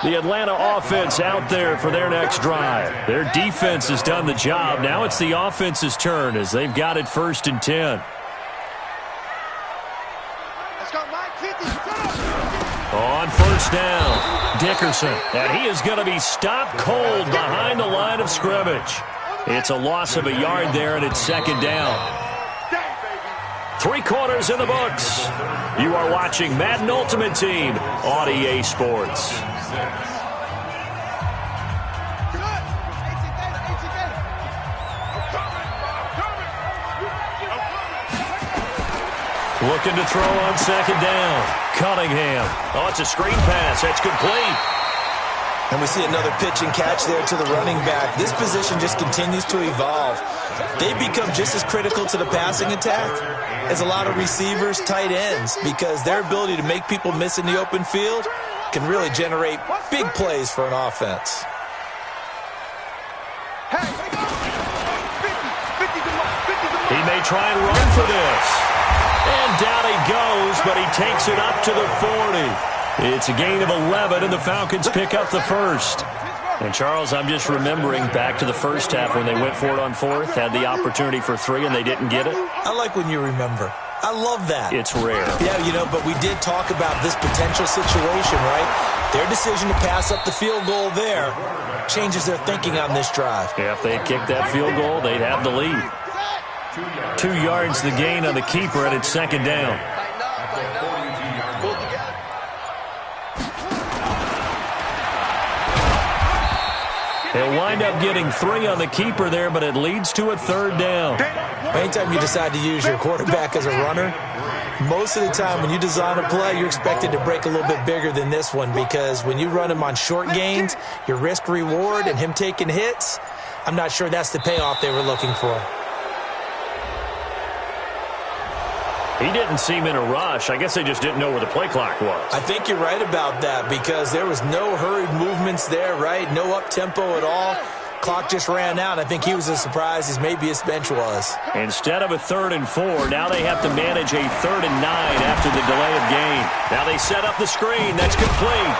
The Atlanta offense out there for their next drive. Their defense has done the job. Now it's the offense's turn as they've got it 1st and 10. On first down, Dickerson. And he is going to be stopped cold behind the line of scrimmage. It's a loss of a yard there, and it's 2nd down. 3 quarters in the books. You are watching Madden Ultimate Team on EA Sports. Looking to throw on 2nd down. Cunningham. Oh, it's a screen pass. That's complete. And we see another pitch and catch there to the running back. This position just continues to evolve. They become just as critical to the passing attack as a lot of receivers, tight ends, because their ability to make people miss in the open field can really generate big plays for an offense. He may try and run for this. And down he goes, but he takes it up to the 40. It's a gain of 11, and the Falcons pick up the first. And, Charles, I'm just remembering back to the first half when they went for it on 4th, had the opportunity for 3, and they didn't get it. I like when you remember. I love that. It's rare. Yeah, you know, but we did talk about this potential situation, right? Their decision to pass up the field goal there changes their thinking on this drive. Yeah, if they kick that field goal, they'd have the lead. 2 yards the gain on the keeper, and it's 2nd down. He'll wind up getting 3 on the keeper there, but it leads to a 3rd down. Anytime you decide to use your quarterback as a runner, most of the time when you design a play, you're expected to break a little bit bigger than this one, because when you run him on short gains, your risk-reward and him taking hits, I'm not sure that's the payoff they were looking for. He didn't seem in a rush. I guess they just didn't know where the play clock was. I think you're right about that, because there was no hurried movements there, right? No up-tempo at all. Clock just ran out. I think he was as surprised as maybe his bench was. Instead of a 3rd and 4, now they have to manage a 3rd and 9 after the delay of game. Now they set up the screen. That's complete.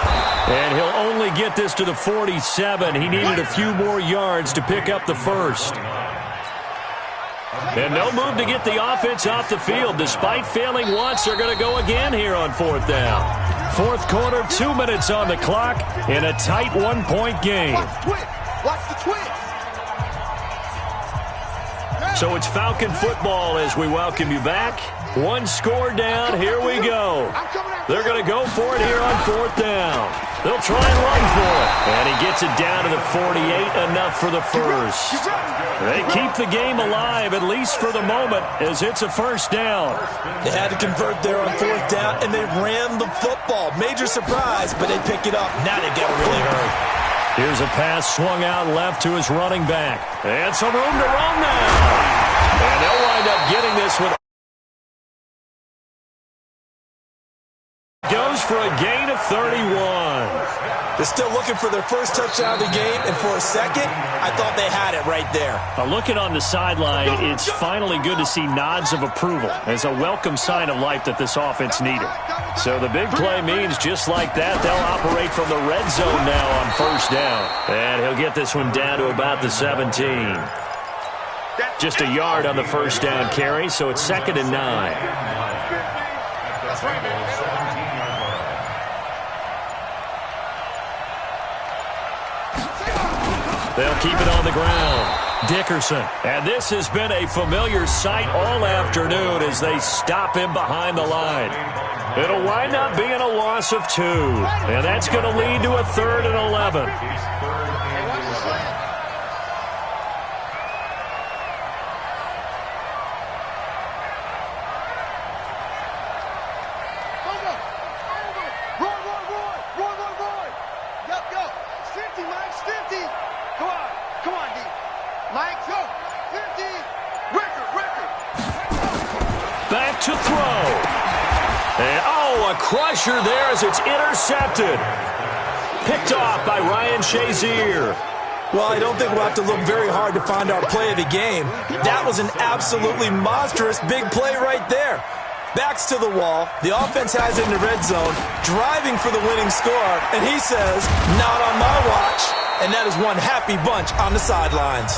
And he'll only get this to the 47. He needed a few more yards to pick up the first. And no move to get the offense off the field. Despite failing once, they're going to go again here on 4th down. 4th quarter, 2 minutes on the clock in a tight 1-point game. Watch the twist. So it's Falcon football as we welcome you back. 1 score down. Here we go. They're going to go for it here on 4th down. They'll try and run for it. And he gets it down to the 48, enough for the first. They keep the game alive, at least for the moment, as it's a 1st down. They had to convert there on 4th down, and they ran the football. Major surprise, but they pick it up. Now they got to really hurry. Here's a pass swung out left to his running back. And some room to run now. And they'll wind up getting this one. Goes for a gain of 31. They're still looking for their first touchdown of the game, and for a second, I thought they had it right there. Looking on the sideline, it's finally good to see nods of approval as a welcome sign of life that this offense needed. So the big play means just like that, they'll operate from the red zone now on 1st down. And he'll get this one down to about the 17. Just a yard on the 1st down carry, so it's 2nd and 9. They'll keep it on the ground. Dickerson. And this has been a familiar sight all afternoon as they stop him behind the line. It'll wind up being a loss of 2. And that's going to lead to a 3rd and 11. crusher there as it's intercepted. Picked off by Ryan Shazier. Well, I don't think we'll have to look very hard to find our play of the game. That was an absolutely monstrous big play right there. Backs to the wall. The offense has it in the red zone, driving for the winning score, and he says, not on my watch. And that is one happy bunch on the sidelines.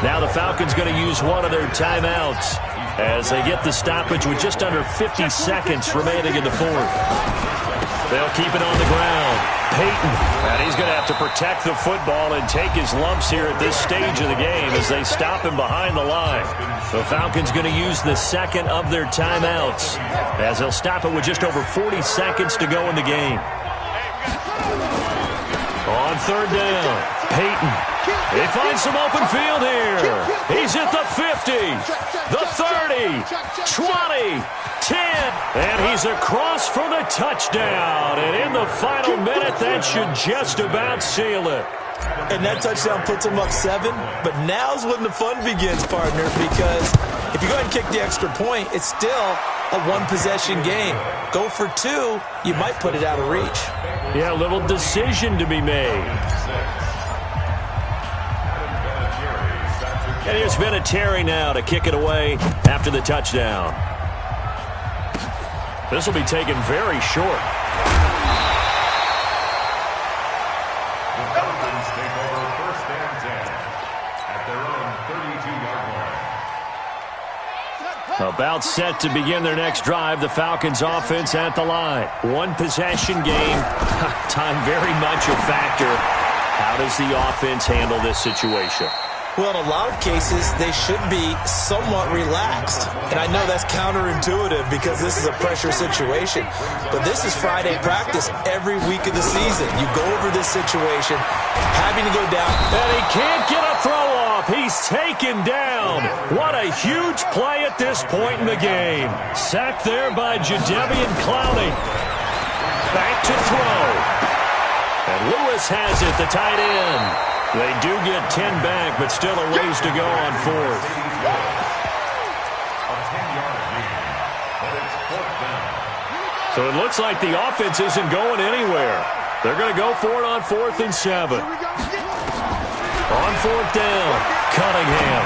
Now the Falcons going to use one of their timeouts as they get the stoppage with just under 50 seconds remaining in the fourth. They'll keep it on the ground. Peyton, and he's going to have to protect the football and take his lumps here at this stage of the game as they stop him behind the line. The Falcons going to use the second of their timeouts as they'll stop it with just over 40 seconds to go in the game. On third down, Peyton. He finds some open field here. He's at the 50, the 30, 20, 10, and he's across for the touchdown. And in the final minute, that should just about seal it. And that touchdown puts him up 7, but now's when the fun begins, partner, because if you go ahead and kick the extra point, it's still a one-possession game. Go for 2, you might put it out of reach. Yeah, a little decision to be made. And here's Vinatieri now to kick it away after the touchdown. This will be taken very short. The Falcons take over first and 10 at their own 32-yard line. About set to begin their next drive, the Falcons offense at the line. One possession game. Time very much a factor. How does the offense handle this situation? Well, in a lot of cases, they should be somewhat relaxed. And I know that's counterintuitive because this is a pressure situation. But this is Friday practice every week of the season. You go over this situation, having to go down. And he can't get a throw off. He's taken down. What a huge play at this point in the game. Sacked there by Jadeveon Clowney. Back to throw. And Lewis has it, the tight end. They do get 10 back, but still a ways to go on fourth. A 10-yard gain, but it's fourth down. So it looks like the offense isn't going anywhere. They're going to go for it on 4th and 7. On 4th down, Cunningham.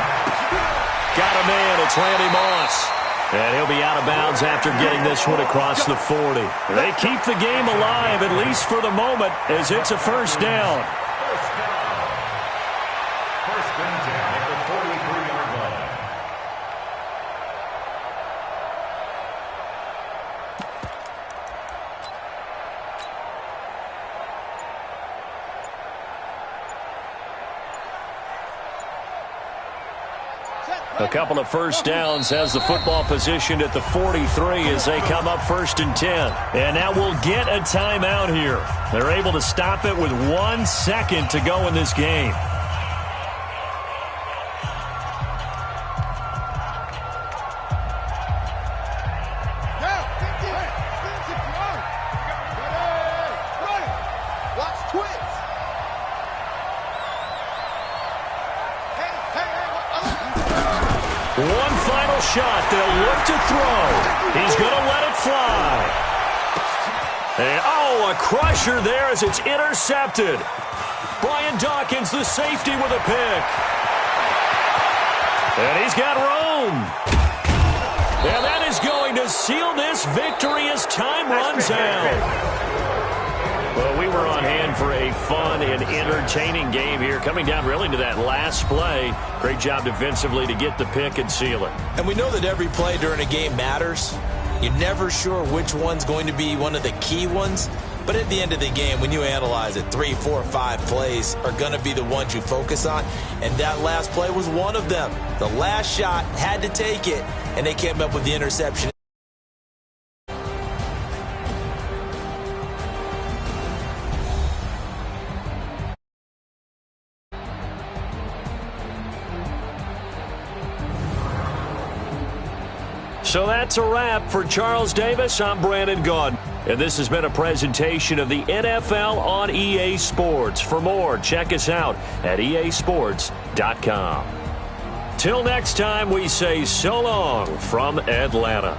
Got a man, it's Randy Moss. And he'll be out of bounds after getting this one across the 40. They keep the game alive, at least for the moment, as it's a first down. First and 10 at the 43-yard line. A couple of first downs has the football positioned at the 43 as they come up 1st and 10. And now we'll get a timeout here. They're able to stop it with 1 second to go in this game. One final shot. They'll look to throw. He's going to let it fly. And, a crusher there as it's intercepted. Brian Dawkins, the safety, with a pick. And he's got room. And that is going to seal this victory as time runs out. Well, we were on hand for a fun and entertaining game here. Coming down really to that last play. Great job defensively to get the pick and seal it. And we know that every play during a game matters. You're never sure which one's going to be one of the key ones. But at the end of the game, when you analyze it, 3, 4, 5 plays are going to be the ones you focus on. And that last play was one of them. The last shot had to take it, and they came up with the interception. So that's a wrap for Charles Davis. I'm Brandon Gaudin. And this has been a presentation of the NFL on EA Sports. For more, check us out at easports.com. Till next time, we say so long from Atlanta.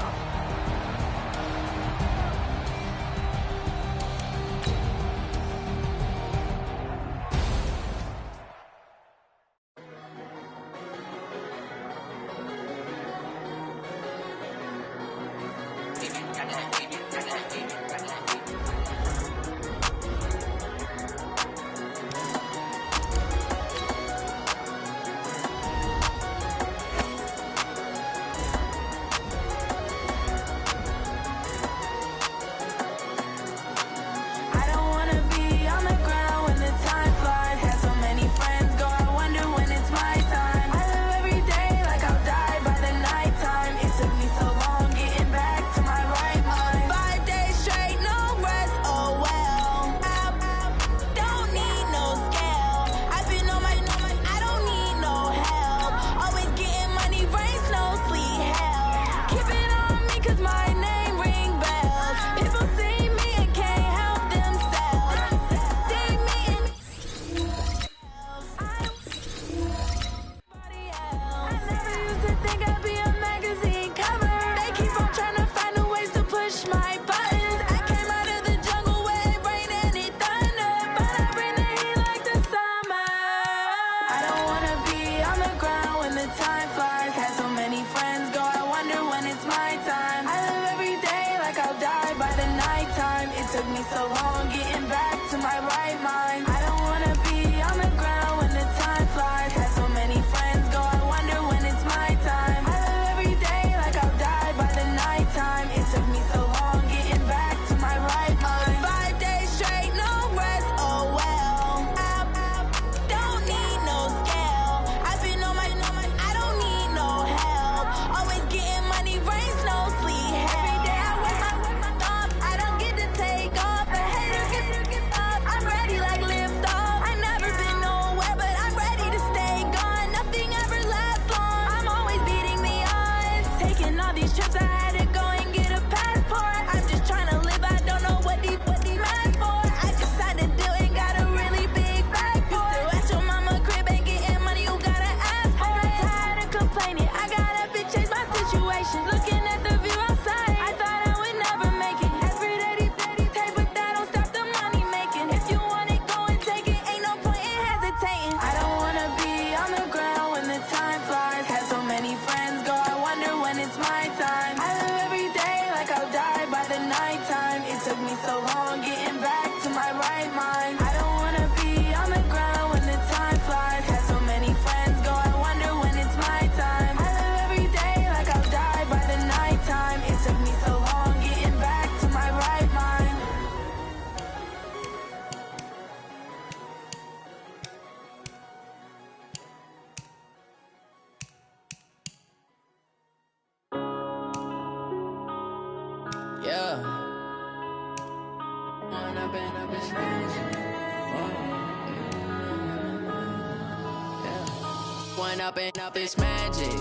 Pouring up and up, it's magic.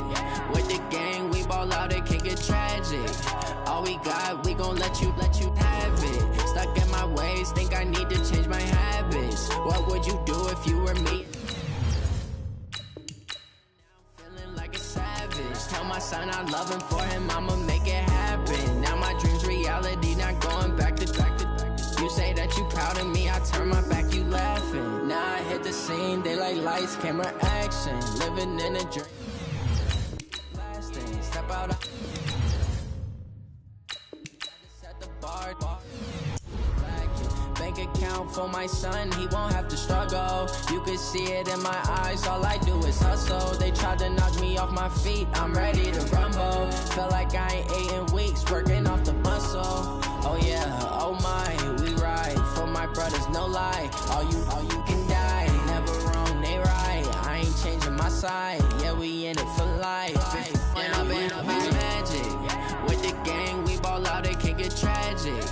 With the gang, we ball out, it can get tragic. All we got, we gon' let you have it. Stuck in my ways, think I need to change my habits. What would you do if you were me? Feeling like a savage. Tell my son I love him, for him I'ma make it happen. Now my dreams reality, not going back to. You say that you proud of me, I turn my back, you laughing. Now I hit the scene, they like lights, camera, action. Living in a dream. Lasting, step out. Set the bar. Bank account for my son, he won't have to struggle. You can see it in my eyes, all I do is hustle. They tried to knock me off my feet, I'm ready to rumble. Felt like I ain't ate in weeks, working off the muscle. Oh yeah, oh my, we ride for my brothers, no lie. All you can die, never wrong, they right. I ain't changing my side, yeah, we in it for life. And I've been magic. With the gang, we ball out, it can get tragic.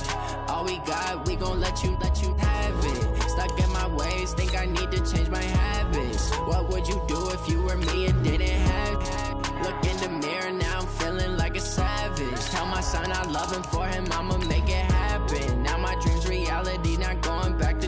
All we got, we gon' let you have it. Stuck in my ways, think I need to change my habits. What would you do if you were me and didn't have it? Look in the mirror, now I'm feeling like a savage. Tell my son I love him, for him I'ma make it happen. Now my dreams reality, not going back to.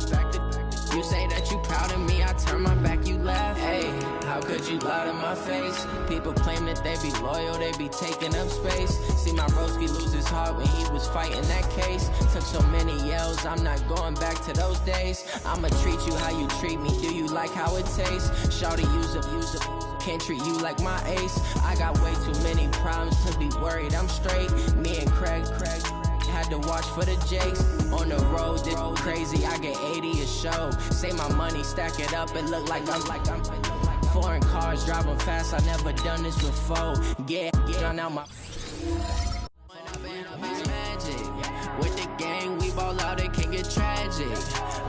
You say that you proud of me, I turn my back, you laugh. Hey, how could you lie to my face? People claim that they be loyal, they be taking up space. See my broski lose his heart when he was fighting that case. Took so many yells, I'm not going back to those days. I'ma treat you how you treat me, do you like how it tastes? Shawty, use up, can't treat you like my ace. I got way too many problems to be worried, I'm straight. Me and Craig had to watch for the Jakes. On the road, this crazy, I get 80 a show. Say my money, stack it up, it look like I'm foreign cars, driving fast, I never done this before. Get on out my magic. With the gang, we ball out, it can get tragic.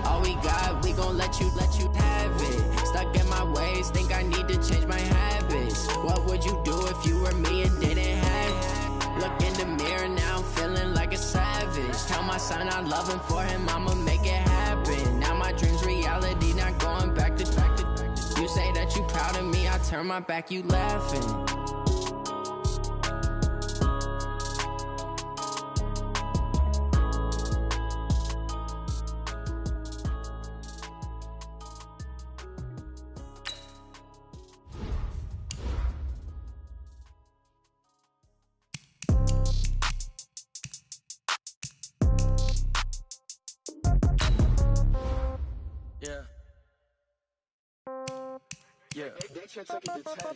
All we got, we gon' let you have it. Stuck in my ways, think I need to change my habits. What would you do if you were me and didn't have it? Look in the mirror, now I'm feeling like a savage. Tell my son I love him, for him I'ma make it happen. Now my dreams reality, not going back to. You say that you proud of me, I turn my back, you laughing. Yeah.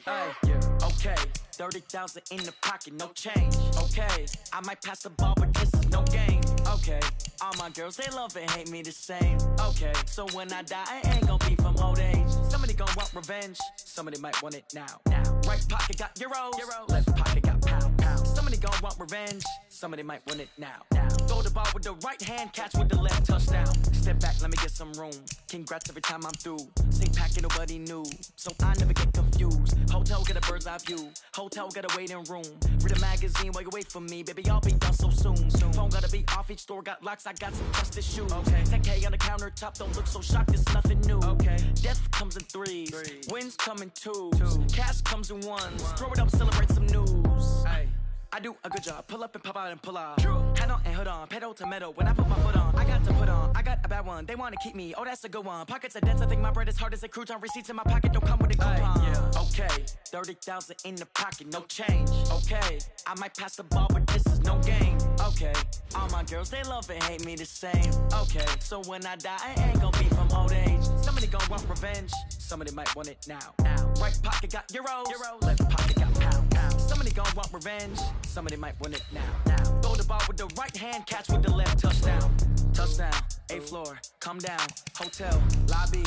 Hey, yeah. Okay. 30,000 in the pocket, no change. Okay. I might pass the ball, but this is no game. Okay. All my girls, they love and hate me the same. Okay. So when I die, I ain't gon' be from old age. Somebody gon' want revenge. Somebody might want it now. Right pocket got euros. Left pocket got pound. Somebody gon' want revenge. Somebody might want it now. Throw the ball with the right hand, catch with the left, touchdown. Step back, let me get some room. Congrats every time I'm through. Same packet, nobody knew, so I never get confused. Hotel get a bird's eye view. Hotel get a waiting room. Read a magazine while you wait for me, baby. I'll be done so soon. Phone gotta be off, each store got locks. I got some trusted shoes. Okay. 10K on the countertop, don't look so shocked. It's nothing new. Okay. Death comes in threes. Wins come in twos. Cash comes in ones. Throw it up, celebrate some news. Hey. I do a good job, pull up and pop out and pull out. Head on and hood on, pedal to metal. When I put my foot on, I got to put on. I got a bad one, they wanna keep me, oh that's a good one. Pockets are dense, I think my bread is hard as a crouton. Receipts in my pocket don't come with a coupon. Yeah. Okay, 30,000 in the pocket, no change. Okay, I might pass the ball, but this is no game. Okay, all my girls, they love and hate me the same. Okay, so when I die, I ain't gon' be from old age. Somebody gon' want revenge, somebody might want it now. Right pocket got euros. Left pocket got pound. Somebody gon' want revenge, somebody might want it now. Throw the ball with the right hand, catch with the left, touchdown. Touchdown, 8th floor, come down, hotel, lobby.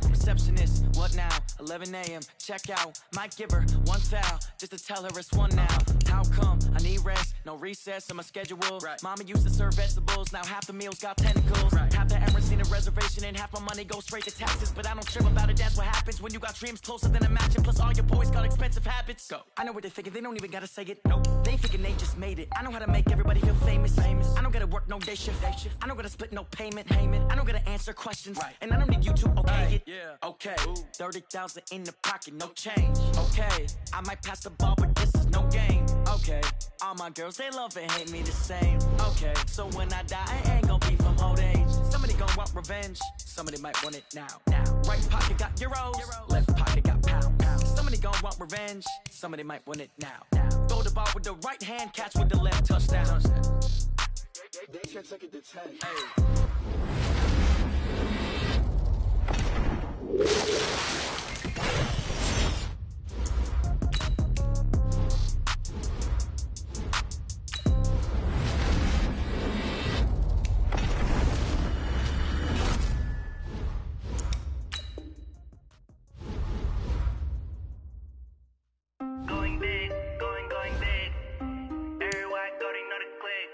Receptionist, what now? 11 a.m., check out. Might give her one foul, just to tell her it's one now. How come? I need rest, no recess in my schedule. Right. Mama used to serve vegetables, now half the meals got tentacles. Right. Half the errands need a reservation and half my money goes straight to taxes. But I don't trip about it, that's what happens when you got dreams closer than a match. And plus all your boys got expensive habits. Go. I know what they're thinking, they don't even gotta say it. Nope. They ain't thinking they just made it. I know how to make everybody feel famous. I don't gotta work no day shift. I don't gotta split no payment. I don't gotta answer questions. Right. And I don't need you to okay it. Yeah. Okay. 30,000 in the pocket, no change. Okay. I might pass the ball, but this is no game. Okay. All my girls, they love and hate me the same. Okay. So when I die, I ain't gonna be from old age. Somebody gon' want revenge. Somebody might want it now. Right pocket got euros. Left pocket got pounds. Somebody gon' want revenge. Somebody might want it now. Throw the ball with the right hand, catch with the left, touchdown. They should take it to 10. Hey. Going big, going big. Everywhere I go, they know the click.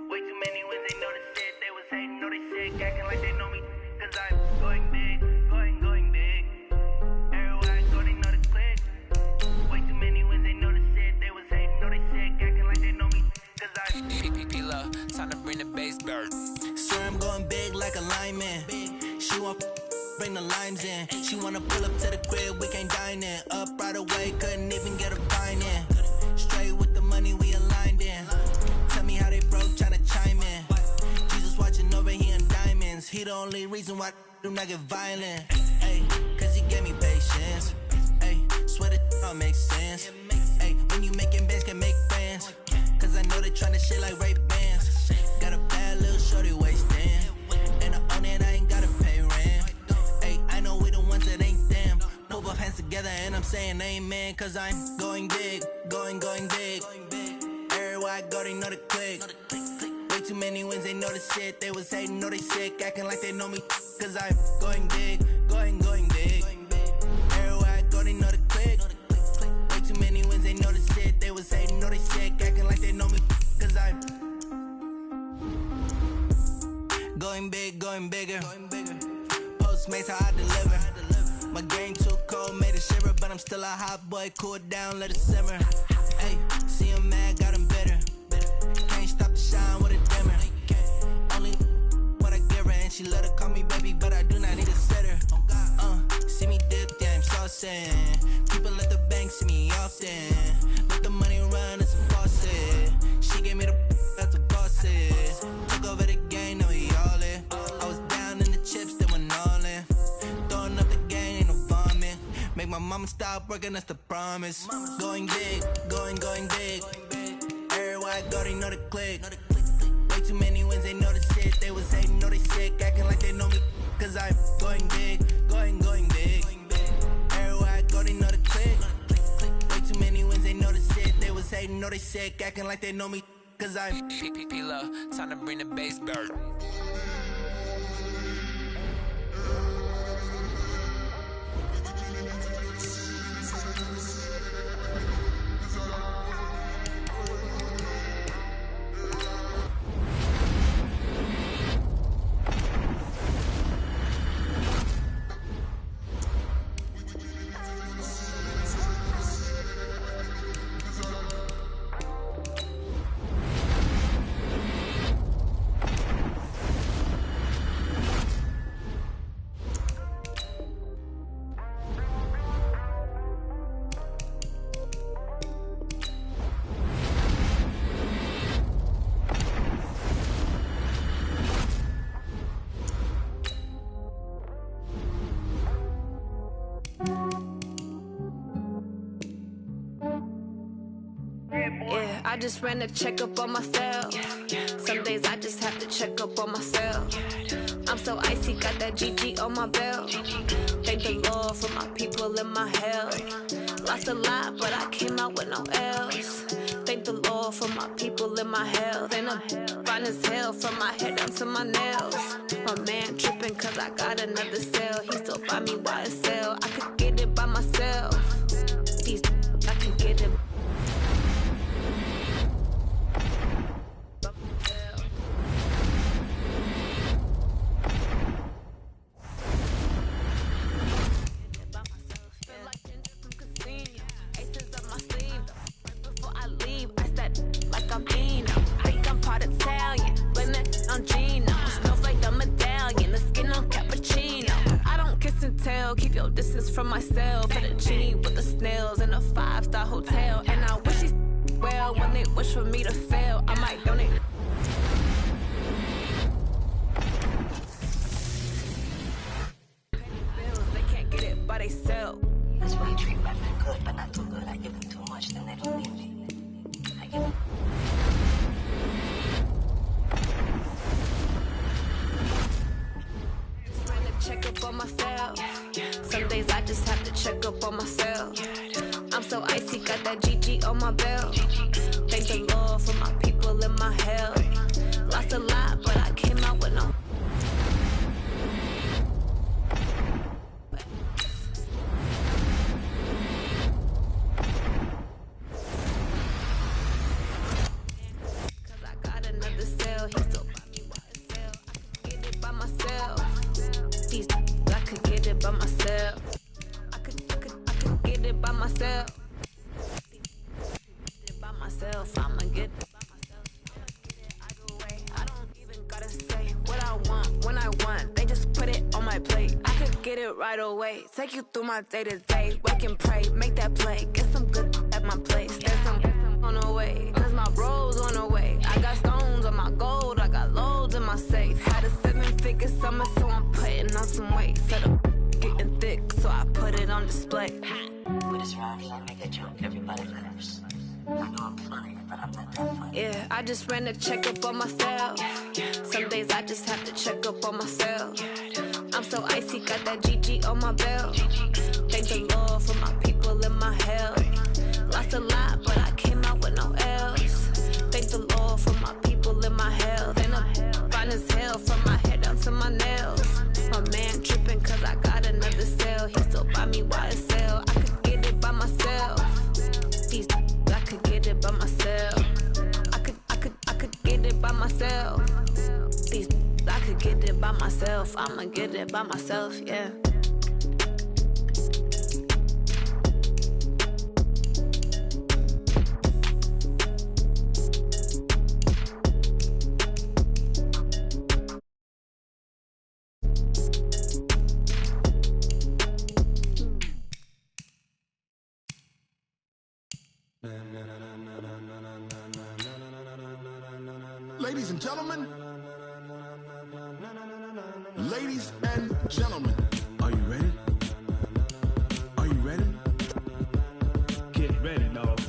Way too many wins, they know the shit. They was hating, know they sick, acting like they know me. Cause I'm going big, going big. Everywhere I go, they know the click. Way too many wins, they know the shit. They was hating, know they sick, acting like they know me. Cause I'm P-P-P-Love, time to bring the bass bird. Swear I'm going big like a lineman. She want bring the limes in. She wanna pull up to the crib, we can't dine in. Up right away, couldn't even get a fine in. Straight with the money we aligned in. Tell me how they broke, tryna chime in. Jesus watching over, he in diamonds. He the only reason why do not get violent. Ay, cause he gave me patience. Ay, swear that all makes sense. Ay, when you making bands, can make friends. Cause I know they tryna shit like Ray-Bans. Got a bad little shorty wasting. And I own it, I ain't gotta pay rent. Ay, I know we the ones that ain't them. Put both hands together and I'm saying amen. Cause I'm going big, going big. Everywhere I go, they know the click. Way too many wins, they know the shit. They was hating, know they sick, acting like they know me. Cause I'm going big, going big. Everywhere I go, they know the click. Way too many wins, they know the shit. They was hating, know they sick, acting like they know me. Cause I'm going big, going bigger. Postmates how I deliver. My game too cold, made it shiver, but I'm still a hot boy. Cool it down, let it simmer. Hey, see him mad, got him bitter. Can't stop the shine with a dimmer. Only what I give her, and she let her call me baby, but I do not need a sitter. See me dip, yeah, I'm saucing. People at the bank see me often. Let the money run, it's a faucet. She gave me the that's a boss it. Took over the game, now we all in. I was down in the chips, they went all in. Throwing up the game, ain't no vomit. Make my mama stop working, that's the promise. Going big, going big. Everywhere I go, they know the click. Way too many wins, they know the shit. They was hating, know they sick, acting like they know me. Cause I'm going big, going big. Everywhere I go, they know the click. Way too many wins, they know the shit. They was hating, know they sick, acting like they know me. Cause I'm P-P-P-Love, time to bring the bass bird. Yeah, I just ran a checkup on myself. Some days I just have to check up on myself. I'm so icy, got that GG on my belt. Thank the Lord for my people and my health. Lost a lot, but I came out with no L's. Thank the Lord for my people and my health. And I'm fine as hell from my head down to my nails. My man tripping cause I got another cell. He still buy me YSL. I could get it by myself. These I can get it. yo, this is from myself. For the genie with the snails in a 5-star hotel. And I wish these well when they wish for me to fail. I might donate. Bills, they can't get it by they sell. That's why I treat women good, but not too good. I give them too much, then they don't need me. I give them. Check up on myself. Some days I just have to check up on myself. I'm so icy, got that GG on my belt. Thank the Lord for my people in my hell. Lost a lot, but I came out with no. Cause I got another cell. He still buy me while it's sell. I could get it by myself. I could get it by myself. I could get it by myself. By myself, I'ma get it by myself. Either way, I don't even gotta say what I want when I want. They just put it on my plate. I could get it right away. Take you through my day to day. Wake and pray, make that play. Get some good at my place. There's some on the way. Cause my bro's on the way. I got stones on my gold. I got loads in my safe. Had a 7-figure summer, so I'm putting on some weight. Set up getting thick, so I put it on display. With this round here, I make a joke. Everybody laughs. I know I'm funny, but I'm not that funny. Yeah, I just ran a check up on myself. Some days I just have to check up on myself. I'm so icy, got that GG on my belt. Thank the Lord for my people in my hell. Lost a lot, but I came out with no L's. Thank the Lord for my people in my hell. Then I'm fine as hell from my head down to my nails. My man tripping cause I got another cell. He still buy me while it's sell. I could get it by myself. I could get it by myself. I could get it by myself. I could get it by myself. I'ma get it by myself, yeah. Ladies and gentlemen, ladies and gentlemen, are you ready? Are you ready? Get ready, dog.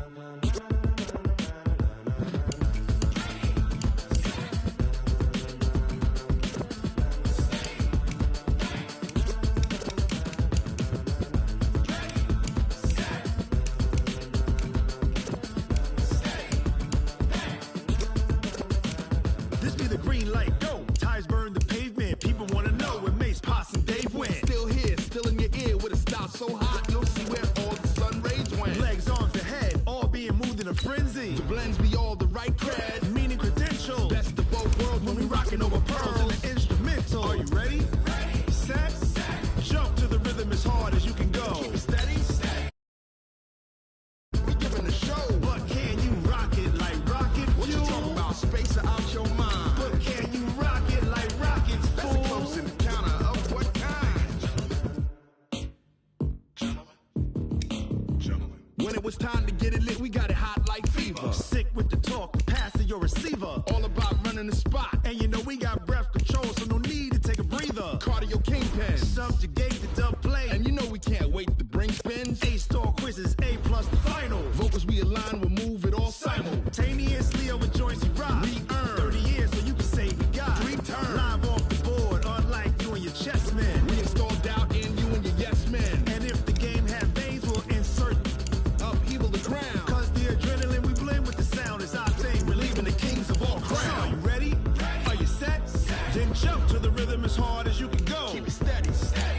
Green light, go. Tires burn the pavement. People wanna know where Mace, Potts, and Dave went. Still here, still in your ear with a style so hot, you'll see where all the sun rays went. Legs, arms, the head, all being moved in a frenzy. The blends be all the right cred, meaning credentials. Best of both worlds when we rocking over pearls and the instrumental. Are you ready? Ready. Set. Jump to the rhythm as hard as you can go. Keep it steady. We giving the show, but can you rock it like rocket fuel? What you talking about? Space out your mind. When it was time to get it lit, we got it hot like fever. Sick with the talk, pass to your receiver. All about running the spot. And you know we got breath control, so no need to take a breather. Cardio kingpin, subjugate the dub play. And you know we can't wait to bring spins. A-star quizzes, A+ the final. Vocals we align, we'll move it all simultaneously over joints we rock. We earn 30 years so you can say we got 3 turns. Live off the board, unlike you and your chess men. We install doubt in you and your yes men. And if the game had veins, we'll insert upheaval the crown. Cause the adrenaline we blend with the sound is our thing. Relieving the kings of all crowns. Are you ready? Are you set? Then jump to the rhythm as hard as you can go. Keep it steady.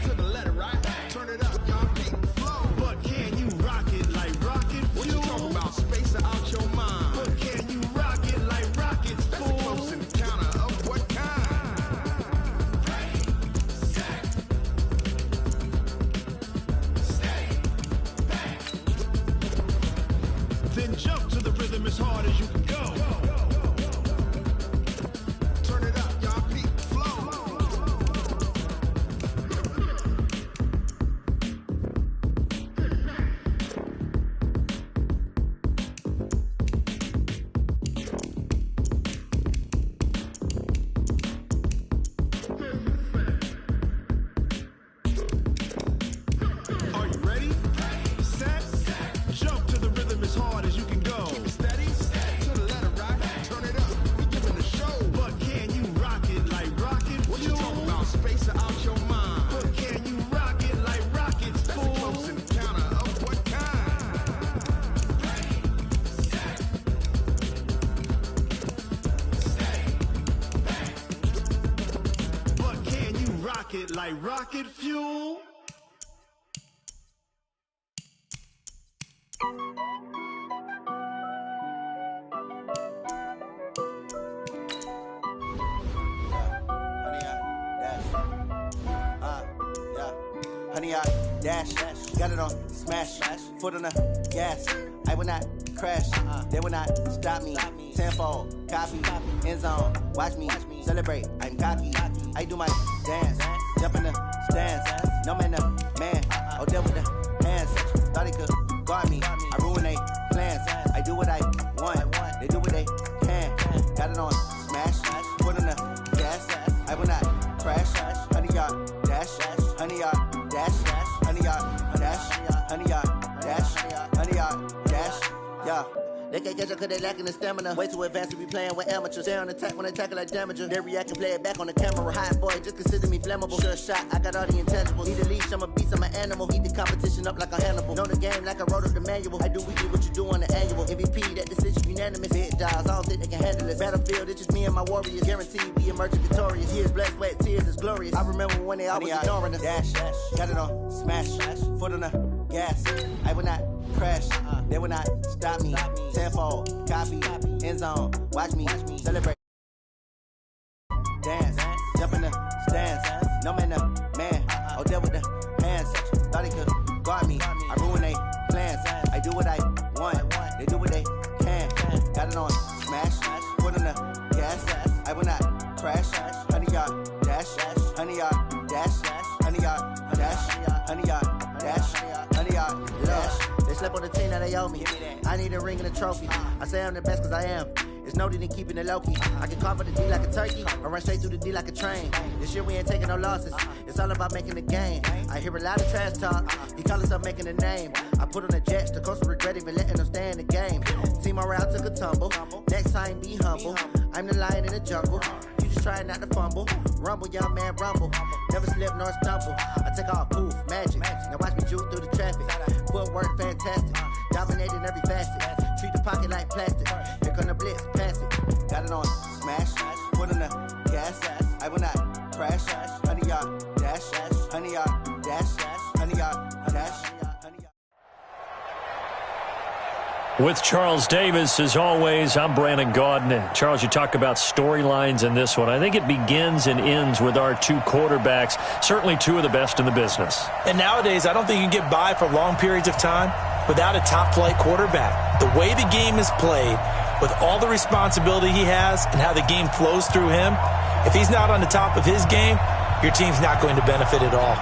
To the letter, right? Turn it up, y'all. Keep the flow. But can you rock it like rocket fuel? What you talking about? Space out your mind. But can you rock it like rockets, fool? That's a close encounter of what kind? Ready, set, steady, back. Then jump to the rhythm as hard as you can go. Turn it up, y'all. Keep the flow. rocket like rocket fuel. Honey, I dash, got it on smash, foot on the gas. I will not crash, they will not stop me. Tenfold, copy, end zone, watch me celebrate. I'm cocky, I do my dance, jump in the stands. No man, oh, there with the hands. Thought he could guard me, I ruin they plans. I do what I want, they do what they can. Got it on smash, foot on the gas. I will not crash, honey, yard dash, honey, yard. Dash, honey yard, dash, honey yard, dash, honey yard, dash, yeah. They can't catch up cause they lacking the stamina. Way too advanced to be playing with amateurs. Stay on attack when they tackle like damager. They react and play it back on the camera. Hot boy, just consider me flammable. Sure shot, I got all the intangibles. Need a leash, I'm a beast, I'm an animal. Heat the competition up like a Hannibal. Know the game like I wrote up the manual. I do weekly what you do on the annual. MVP, that decision unanimous. Big dials, I don't think they can handle it. Battlefield, it's just me and my warriors. Guaranteed we emerging victorious. Years, blood, sweat, tears, it's glorious. I remember when they always ignoring us. Dash, got it on smash, foot on the gas. I will not crash, they will not stop me. Tenfold, copy, end zone, watch me celebrate. Dance, jump in the stands. No man, oh, there with the hands. Thought he could guard me, I ruin they plans. I do what I want, they do what they can. Got it on smash, foot on the gas. I will not crash, honey yard dash, honey yard dash, honey yard dash, honey yard dash, honey yard dash. They slept on the team, now they owe me. I need a ring and a trophy. I say I'm the best cause I am. It's no need in keeping it low-key. I can cover the D like a turkey, or run straight through the D like a train. This year we ain't taking no losses. It's all about making the game. I hear a lot of trash talk. He call us up making a name. I put on the Jets, the coach will regret even letting them stay in the game. Team morale took a tumble. Next time be humble. I'm the lion in the jungle. You just trying not to fumble. Rumble, young man, rumble. Never slip nor stumble. I take off, poof, magic. Now watch me juke through the traffic. Footwork fantastic. Dominating every facet. Treat the pocket like plastic. Here come the blitz, pass it. Got it on smash, foot on the gas. I will not crash. Honey yard dash, honey yard dash, honey yard dash. With Charles Davis, as always, I'm Brandon Gaudin. Charles, you talk about storylines in this one. I think it begins and ends with our two quarterbacks, certainly two of the best in the business. And nowadays, I don't think you can get by for long periods of time without a top-flight quarterback. The way the game is played, with all the responsibility he has and how the game flows through him, if he's not on the top of his game, your team's not going to benefit at all.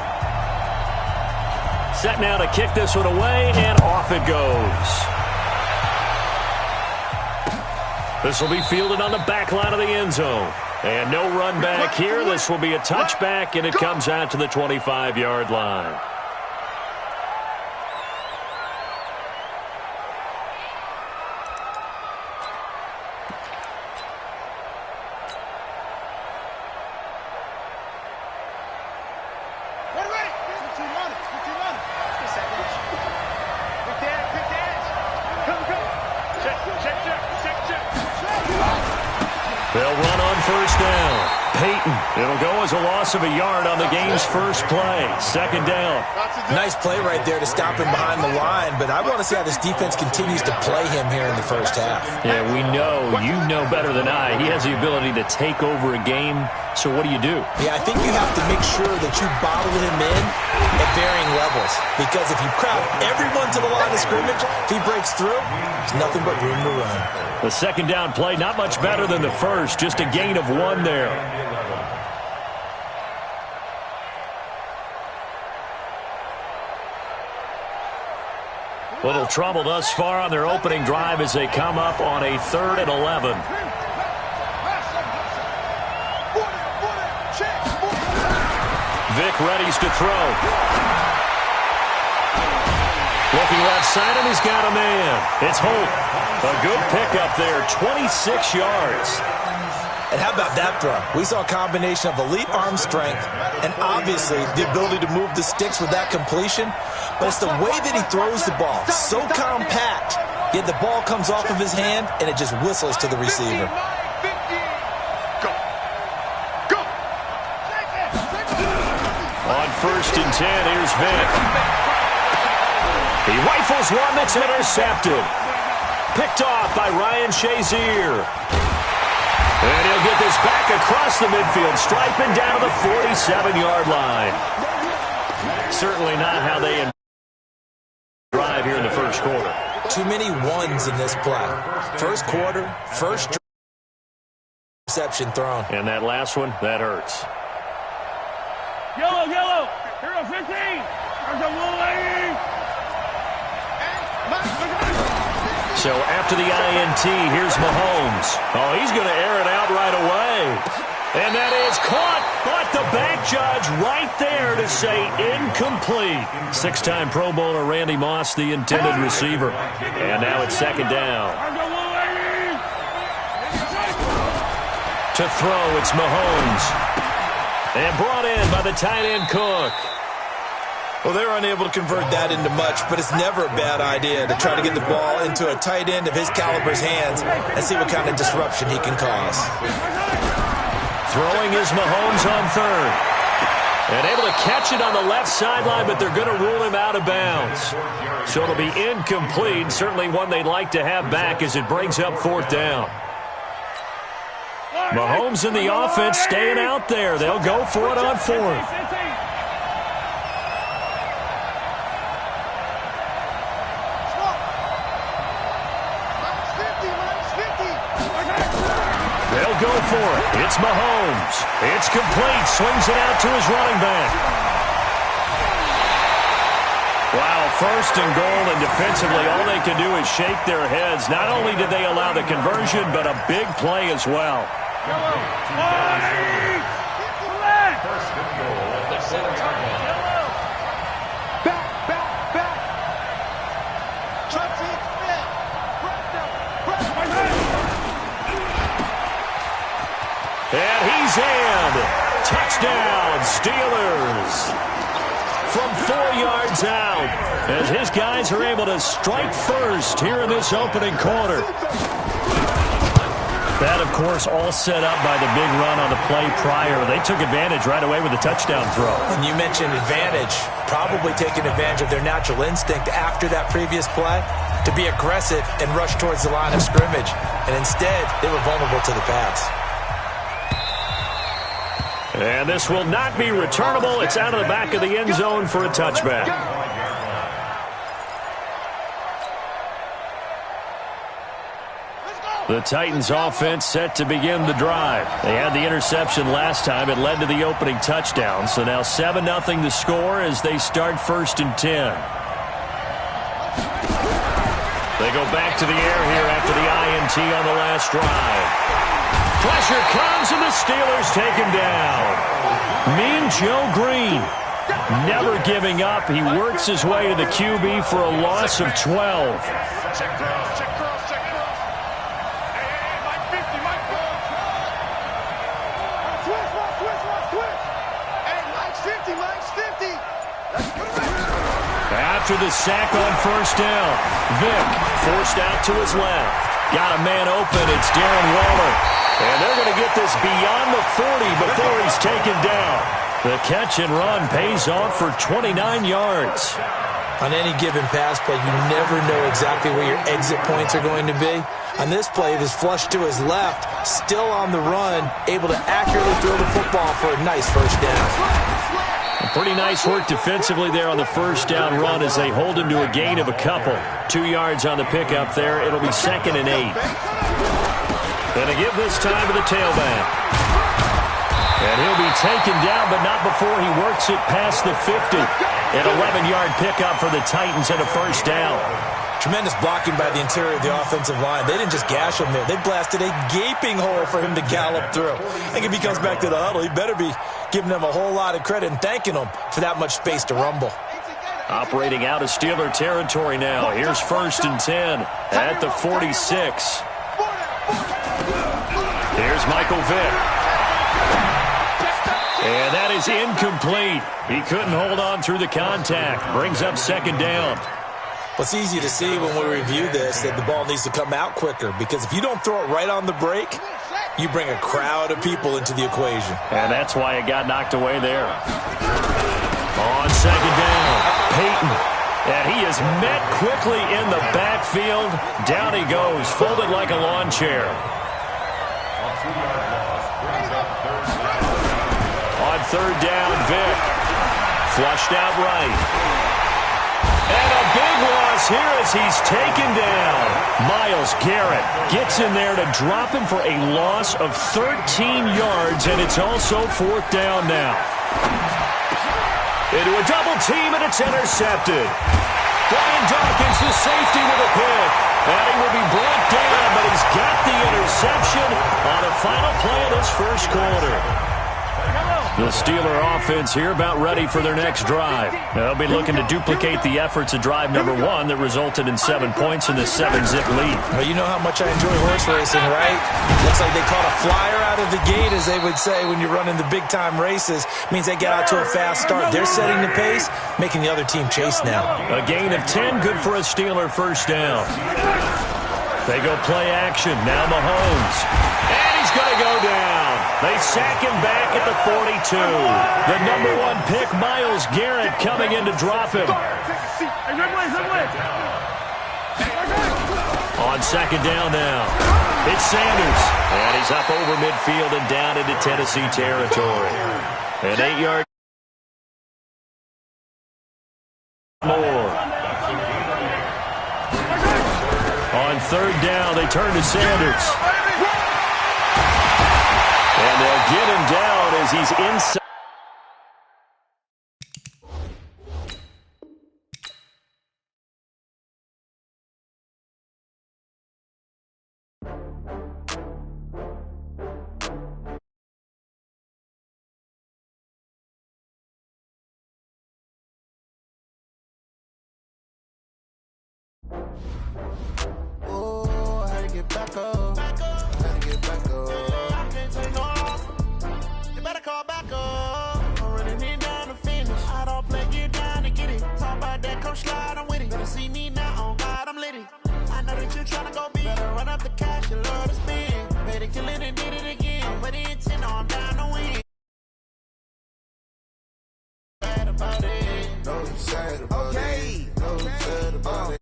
Set now to kick this one away, and off it goes. This will be fielded on the back line of the end zone. And no run back here. This will be a touchback, and it comes out to the 25-yard line. They'll run on first down. Peyton, it'll go as a loss of a yard on the game's first play. Second down. Nice play right there to stop him behind the line, but I want to see how this defense continues to play him here in the first half. Yeah, we know, you know better than I, he has the ability to take over a game, so what do you do? Yeah, I think you have to make sure that you bottle him in at varying levels, because if you crowd everyone to the line of scrimmage, if he breaks through, there's nothing but room to run. The second down play, not much better than the first, just a gain of one there. Little trouble thus far on their opening drive as they come up on a 3rd and 11. Vic readies to throw. Looking left side, and he's got a man. It's Holt. A good pickup there, 26 yards. And how about that throw? We saw a combination of elite arm strength and obviously the ability to move the sticks with that completion. But it's the way that he throws the ball. So compact, yet the ball comes off of his hand and it just whistles to the receiver. 1st and 10. Here's Vick. He rifles one that's intercepted. Picked off by Ryan Shazier. And he'll get this back across the midfield stripe and down to the 47-yard line. Certainly not how they drive here in the first quarter. Too many ones in this play. First quarter, first interception thrown. And that last one, that hurts. Yellow, yellow. Here, 15. There's a blue lady. So after the INT, here's Mahomes. Oh, he's going to air it out right away. And that is caught, but the back judge right there to say incomplete. 6-time Pro Bowler Randy Moss, the intended receiver. And now it's 2nd down. To throw, it's Mahomes. And brought in by the tight end Cook. Well, they were unable to convert that into much, but it's never a bad idea to try to get the ball into a tight end of his caliber's hands and see what kind of disruption he can cause. Throwing is Mahomes on 3rd. And able to catch it on the left sideline, but they're going to rule him out of bounds. So it'll be incomplete, certainly one they'd like to have back as it brings up 4th down. Mahomes and the offense staying out there. They'll go for it on 4th. They'll go for it. It's Mahomes. It's complete. Swings it out to his running back. Wow, 1st and goal, and defensively all they can do is shake their heads. Not only did they allow the conversion, but a big play as well. And he's in. Touchdown, Steelers. From 4 yards out, as his guys are able to strike first here in this opening quarter. That, of course, all set up by the big run on the play prior. They took advantage right away with a touchdown throw. And you mentioned advantage, probably taking advantage of their natural instinct after that previous play to be aggressive and rush towards the line of scrimmage. And instead, they were vulnerable to the pass. And this will not be returnable. It's out of the back of the end zone for a touchback. The Titans offense set to begin the drive. They had the interception last time. It led to the opening touchdown. So now 7-0 to score as they start 1st and 10. They go back to the air here after the INT on the last drive. Pressure comes and the Steelers take him down. Mean Joe Green never giving up. He works his way to the QB for a loss of 12. After the sack on 1st down, Vick forced out to his left. Got a man open. It's Darren Waller. And they're going to get this beyond the 40 before he's taken down. The catch and run pays off for 29 yards. On any given pass play, you never know exactly where your exit points are going to be. On this play, it is flushed to his left, still on the run, able to accurately throw the football for a nice 1st down. Pretty nice work defensively there on the 1st down run as they hold him to a gain of a couple. 2 yards on the pickup there. It'll be 2nd and 8. And they give this time to the tailback. And he'll be taken down, but not before he works it past the 50. An 11-yard pickup for the Titans and a 1st down. Tremendous blocking by the interior of the offensive line. They didn't just gash him there. They blasted a gaping hole for him to gallop through. I think if he comes back to the huddle, he better be giving them a whole lot of credit and thanking them for that much space to rumble. Operating out of Steeler territory now. Here's 1st and 10 at the 46. Here's Michael Vick. And that is incomplete. He couldn't hold on through the contact. Brings up 2nd down. Well, it's easy to see when we review this that the ball needs to come out quicker, because if you don't throw it right on the break, you bring a crowd of people into the equation. And that's why it got knocked away there. On second down, Peyton. And he is met quickly in the backfield. Down he goes, folded like a lawn chair. On third down, Vick. Flushed out right. And a big loss here as he's taken down. Myles Garrett gets in there to drop him for a loss of 13 yards, and it's also fourth down now. Into a double team, and it's intercepted. Brian Dawkins, the safety, with a pick. And he will be brought down, but he's got the interception on the final play of this first quarter. The Steeler offense here about ready for their next drive. They'll be looking to duplicate the efforts of drive number 1 that resulted in 7 points in the 7-zip lead. Well, you know how much I enjoy horse racing, right? Looks like they caught a flyer out of the gate, as they would say when you're running the big-time races. Means they get out to a fast start. They're setting the pace, making the other team chase now. A gain of 10, good for a Steeler first down. They go play action. Now Mahomes. And he's going to go down. They sack him back at the 42. The number 1 pick, Myles Garrett, coming in to drop him. On second down now, it's Sanders. And he's up over midfield and down into Tennessee territory. An 8-yard more. On third down, they turn to Sanders. And they'll get him down as he's inside. Oh, how to get back up. How to get back up. I can't take no off. You better call back up. I'm running it down to finish. I don't play, get down to get it. Talk about that, come slide, I'm with it. Better see me now, on God, I'm litty. I know that you tryna go big. Better run up the cash, you love to spend. Better kill it and did it again. But the intent, I'm down to win. Sad about it. No, you sad about it. No, you sad about it.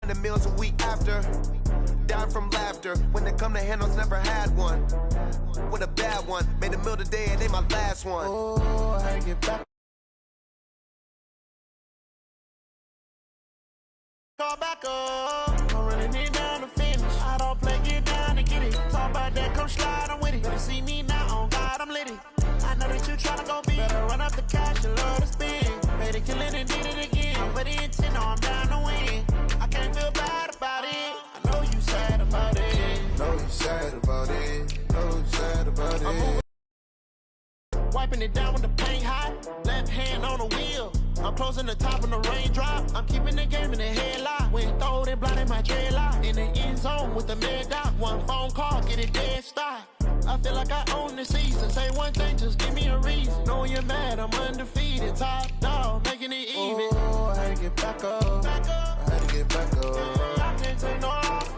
The meals a week after, down from laughter. When they come to handles, never had one. With a bad one, made a meal today and they my last one. Oh, I get back. Call back up. I'm running it down to finish. I don't play, get down to get it. Talk about that, come slide, I'm with it. Better see me now, on God, I'm litty. I know that you tryna go big. Better run up the cash, you love to spend. Better kill it and did it again. But the intent, I'm down to win. I can't feel bad about it. I know you sad about it. Know you sad about it. Know you sad about it. I'm moving, wiping it down when the paint hot. Left hand on the wheel. I'm closing the top when the raindrop. I'm keeping the game in the headlock. When throwed and blinded my dreadlock. In the end zone with the mad dot. One phone call, get it dead stop. I feel like I own the season. Say one thing, just give me a reason. Knowing you're mad, I'm undefeated. Top dog, making it even. Oh, I had to get back up. I had to get back up. I can't take no off.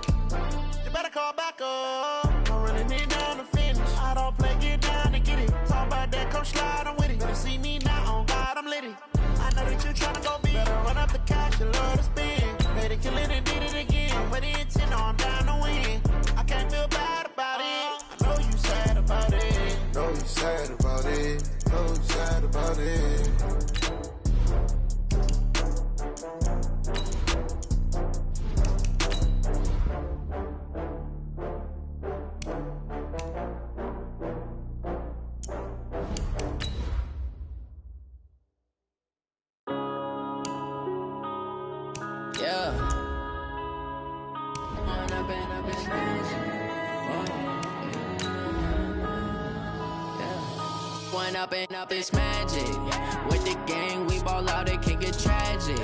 You better call back up. I'm running it down to finish. I don't play, get down to get it. Talk about that, come slide, I'm with it. Better see me now, on God, I'm litty. I know that you tryna go big. Better run up the cash, you love to spend. Better kill it and did it again. But the intent, I'm down to win. I can't feel bad about it. I know you sad about it. Know you sad about it. Know you sad about it. Up it's magic. With the gang, we ball out, it can get tragic.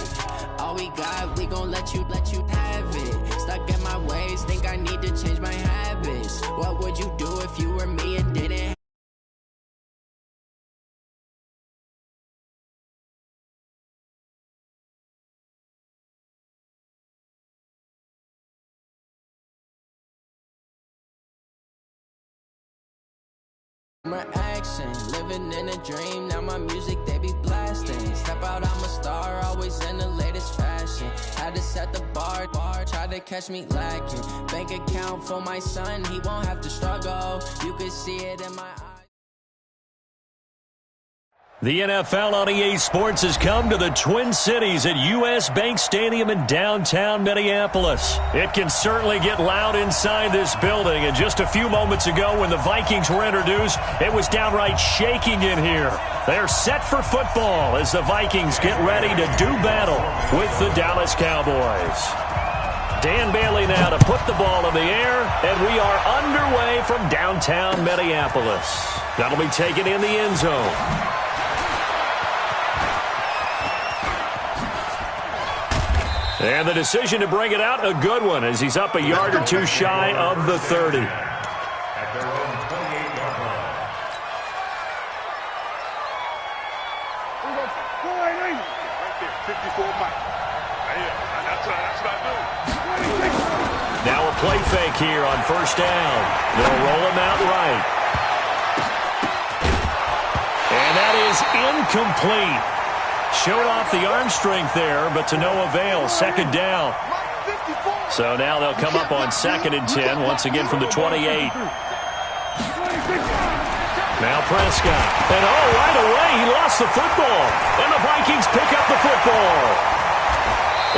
All we got, we gon' let you have it. Stuck in my ways, think I need to change my habits. What would you do if you were me and didn't Action, living in a dream. Now my music they be blasting. Step out, I'm a star, always in the latest fashion. Had to set the bar, try to catch me lacking. Bank account for my son, he won't have to struggle. You can see it in my eyes. The NFL on EA Sports has come to the Twin Cities at US Bank Stadium in downtown Minneapolis. It can certainly get loud inside this building, and just a few moments ago when the Vikings were introduced, it was downright shaking in here. They're set for football as the Vikings get ready to do battle with the Dallas Cowboys. Dan Bailey now to put the ball in the air, and we are underway from downtown Minneapolis. That'll be taken in the end zone. And the decision to bring it out, a good one, as he's up a yard or two shy of the 30. At their own 28-yard line. Right there, 54 Mike. That's what I do. Now a play fake here on first down. They'll roll him out right. And that is incomplete. Showed off the arm strength there, but to no avail. Second down. So now they'll come up on 2nd and 10, once again from the 28. Now Prescott. And right away, he lost the football. And the Vikings pick up the football.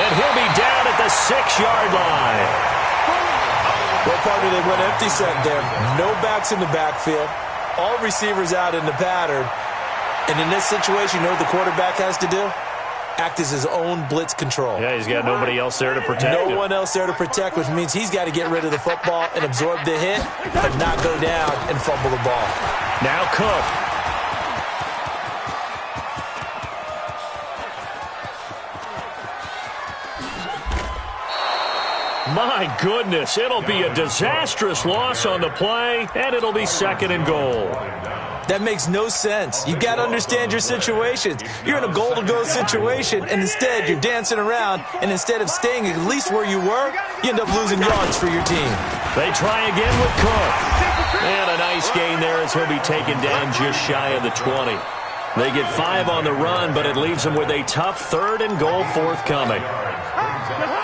And he'll be down at the 6-yard line. Well, partner, they went empty set there. No backs in the backfield. All receivers out in the pattern. And in this situation, you know what the quarterback has to do? Act as his own blitz control. Yeah, he's got nobody else there to protect him. No one else there to protect, which means he's got to get rid of the football and absorb the hit, but not go down and fumble the ball. Now Cook. My goodness, it'll be a disastrous loss on the play, and it'll be 2nd and goal. That makes no sense. You got to understand your situations. You're in a goal-to-go situation, and instead you're dancing around, and instead of staying at least where you were, you end up losing yards for your team. They try again with Cook. And a nice gain there as he'll be taken down just shy of the 20. They get 5 on the run, but it leaves them with a tough 3rd and goal forthcoming.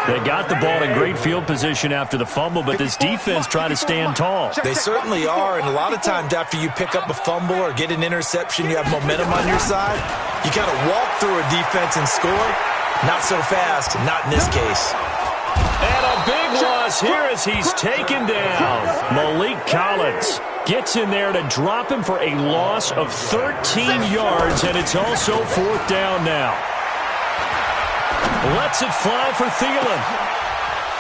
They got the ball in great field position after the fumble, but this defense tried to stand tall. They certainly are, and a lot of times after you pick up a fumble or get an interception, you have momentum on your side. You kind of walk through a defense and score. Not so fast, not in this case. And a big loss here as he's taken down. Malik Collins gets in there to drop him for a loss of 13 yards, and it's also 4th down now. Lets it fly for Thielen.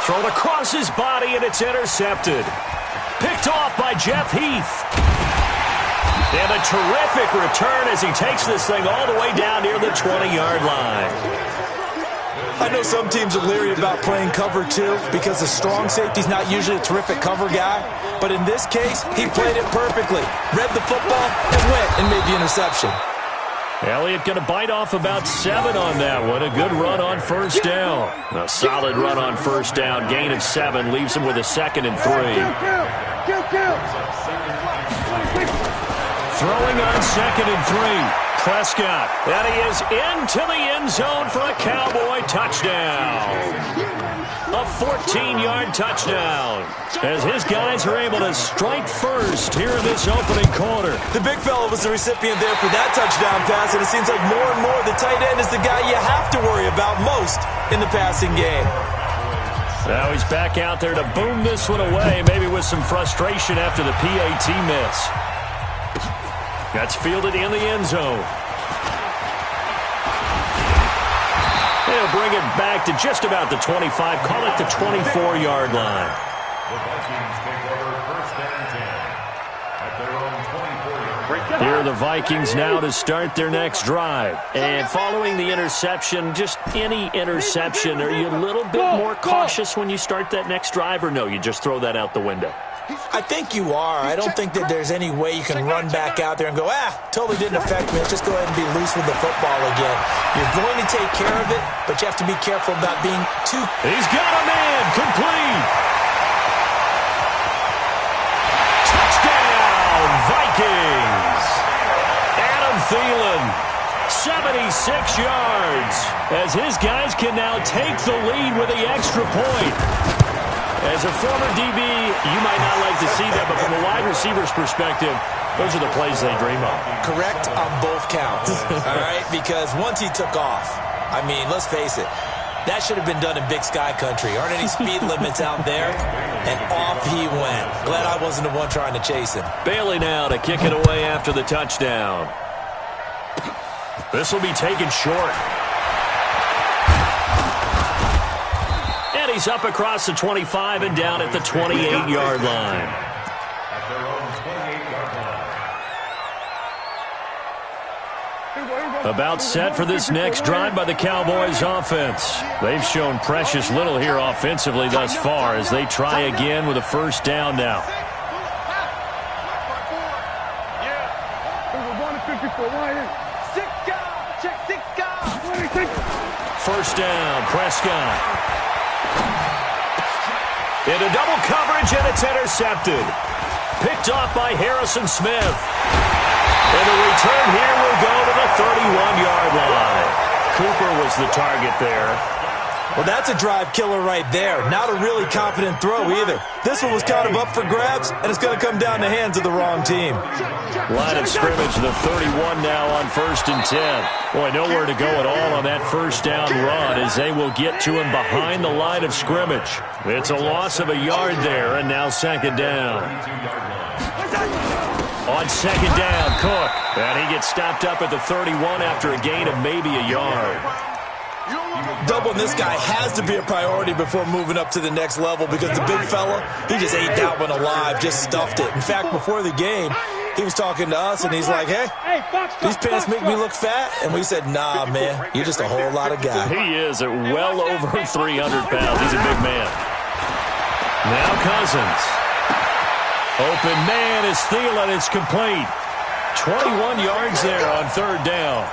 Thrown across his body, and it's intercepted. Picked off by Jeff Heath. And a terrific return as he takes this thing all the way down near the 20-yard line. I know some teams are leery about playing cover 2 because the strong safety's not usually a terrific cover guy. But in this case, he played it perfectly. Read the football and went and made the interception. Elliott going to bite off about 7 on that one. A good run on first down. A solid run on first down. Gain of 7 leaves him with a 2nd and 3. Throwing on 2nd and 3. Prescott. And he is into the end zone for a Cowboy touchdown. A 14-yard touchdown as his guys are able to strike first here in this opening quarter. The big fella was the recipient there for that touchdown pass, and it seems like more and more the tight end is the guy you have to worry about most in the passing game. Now he's back out there to boom this one away, maybe with some frustration after the PAT miss. That's fielded in the end zone. They'll bring it back to just about the 25, call it the 24-yard line. The Vikings take over 1st and 10 at their own 24-yard line. Here are the Vikings now to start their next drive. And following the interception, just any interception, are you a little bit more cautious when you start that next drive, or no, you just throw that out the window? I think you are. I don't think that there's any way you can run back out there and go, totally didn't affect me. Let's just go ahead and be loose with the football again. You're going to take care of it, but you have to be careful about being too... He's got a man. Complete. Touchdown, Vikings. 76 yards, as his guys can now take the lead with the extra point. As a former DB, you might not like to see that, but from a wide receiver's perspective, those are the plays they dream of. Correct on both counts, all right? Because once he took off, I mean, let's face it, that should have been done in Big Sky Country. Aren't any speed limits out there? And off he went. Glad I wasn't the one trying to chase him. Bailey now to kick it away after the touchdown. This will be taken short. And he's up across the 25 and down at the 28-yard line. About set for this next drive by the Cowboys offense. They've shown precious little here offensively thus far as they try again with a first down now. First down, Prescott. Into double coverage, and it's intercepted. Picked off by Harrison Smith. And the return here will go to the 31-yard line. Cooper was the target there. Well, that's a drive killer right there. Not a really confident throw either. This one was kind of up for grabs, and it's going to come down the hands of the wrong team. Line of scrimmage, the 31 now on 1st and 10. Boy, nowhere to go at all on that first down run as they will get to him behind the line of scrimmage. It's a loss of a yard there, and now second down. On second down, Cook. And he gets stopped up at the 31 after a gain of maybe a yard. Doubling this guy has to be a priority before moving up to the next level because the big fella, he just ate that one alive, just stuffed it. In fact, before the game, he was talking to us, and he's like, hey, these pants make me look fat. And we said, nah, man, you're just a whole lot of guy. He is at well over 300 pounds. He's a big man. Now Cousins. Open man is Thielen. It's complete. 21 yards there on third down.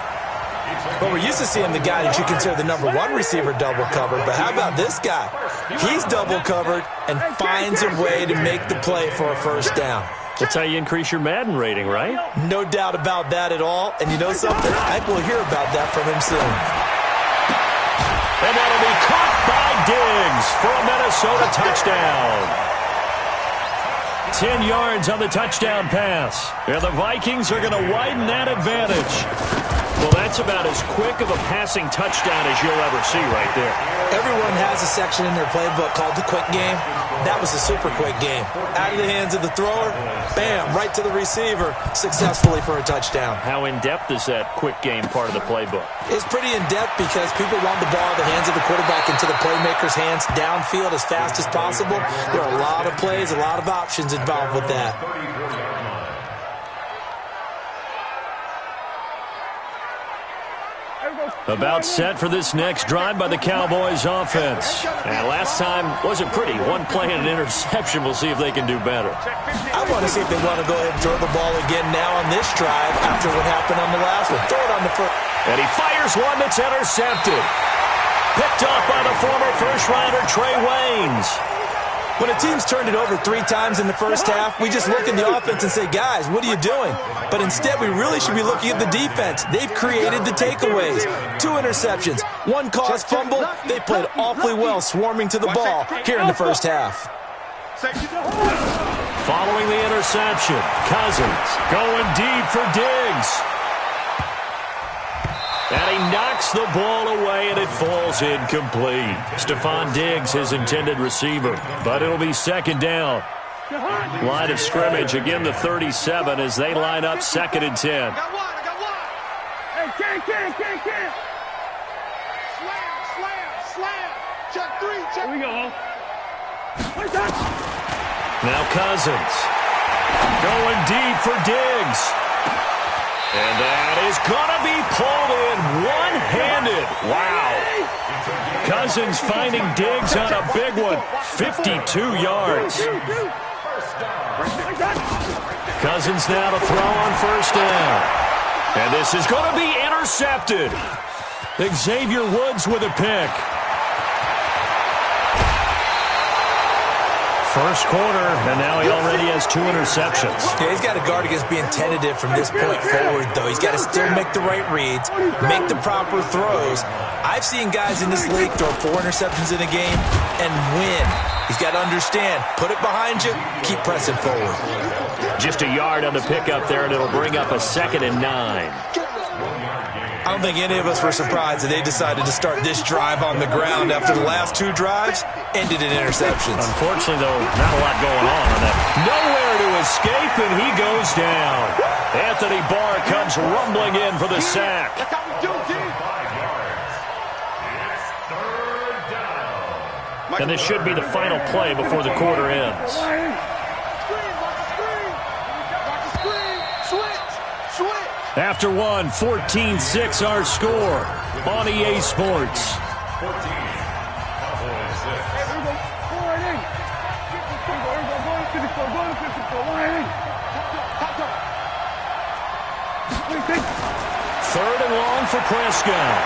But we're used to seeing the guy that you consider the number one receiver double covered. But how about this guy? He's double covered and finds a way to make the play for a first down. That's how you increase your Madden rating, right? No doubt about that at all. And you know something? I think we'll hear about that from him soon. And that'll be caught by Diggs for a Minnesota touchdown. 10 yards on the touchdown pass. And the Vikings are going to widen that advantage. Well, that's about as quick of a passing touchdown as you'll ever see right there. Everyone has a section in their playbook called the quick game. That was a super quick game. Out of the hands of the thrower, bam, right to the receiver, successfully for a touchdown. How in-depth is that quick game part of the playbook? It's pretty in-depth because people want the ball in the hands of the quarterback into the playmaker's hands downfield as fast as possible. There are a lot of plays, a lot of options involved with that. About set for this next drive by the Cowboys offense. And last time wasn't pretty. One play and an interception. We'll see if they can do better. I want to see if they want to go ahead and throw the ball again now on this drive after what happened on the last one. Throw it on the first. And he fires one that's intercepted. Picked off by the former first-rounder Trey Waynes. When a team's turned it over 3 times in the first half, we just look at the offense and say, guys, what are you doing? But instead, we really should be looking at the defense. They've created the takeaways. 2 interceptions, 1 caused fumble. They played awfully well swarming to the ball here in the first half. Following the interception, Cousins going deep for Diggs. And he knocks the ball away, and it falls incomplete. Stephon Diggs, his intended receiver. But it'll be second down. Line of scrimmage, again the 37 as they line up 2nd and 10. I got one. Hey, Ken. Slam. Check 3. Here we go. Now Cousins going deep for Diggs. And that is going to be pulled in one-handed. Wow. Cousins finding Diggs on a big one. 52 yards. Cousins now to throw on first down. And this is going to be intercepted. Xavier Woods with a pick. First quarter, and now he already has 2 interceptions. Yeah, he's got to guard against being tentative from this point forward, though. He's got to still make the right reads, make the proper throws. I've seen guys in this league throw 4 interceptions in a game and win. He's got to understand, put it behind you, keep pressing forward. Just a yard on the pickup there, and it'll bring up a 2nd and 9. I don't think any of us were surprised that they decided to start this drive on the ground after the last 2 drives ended in interceptions. Unfortunately, though, not a lot going on that. Nowhere to escape, and he goes down. Anthony Barr comes rumbling in for the sack. And this should be the final play before the quarter ends. After one, 14-6 our score on EA Sports. Third and long for Prescott.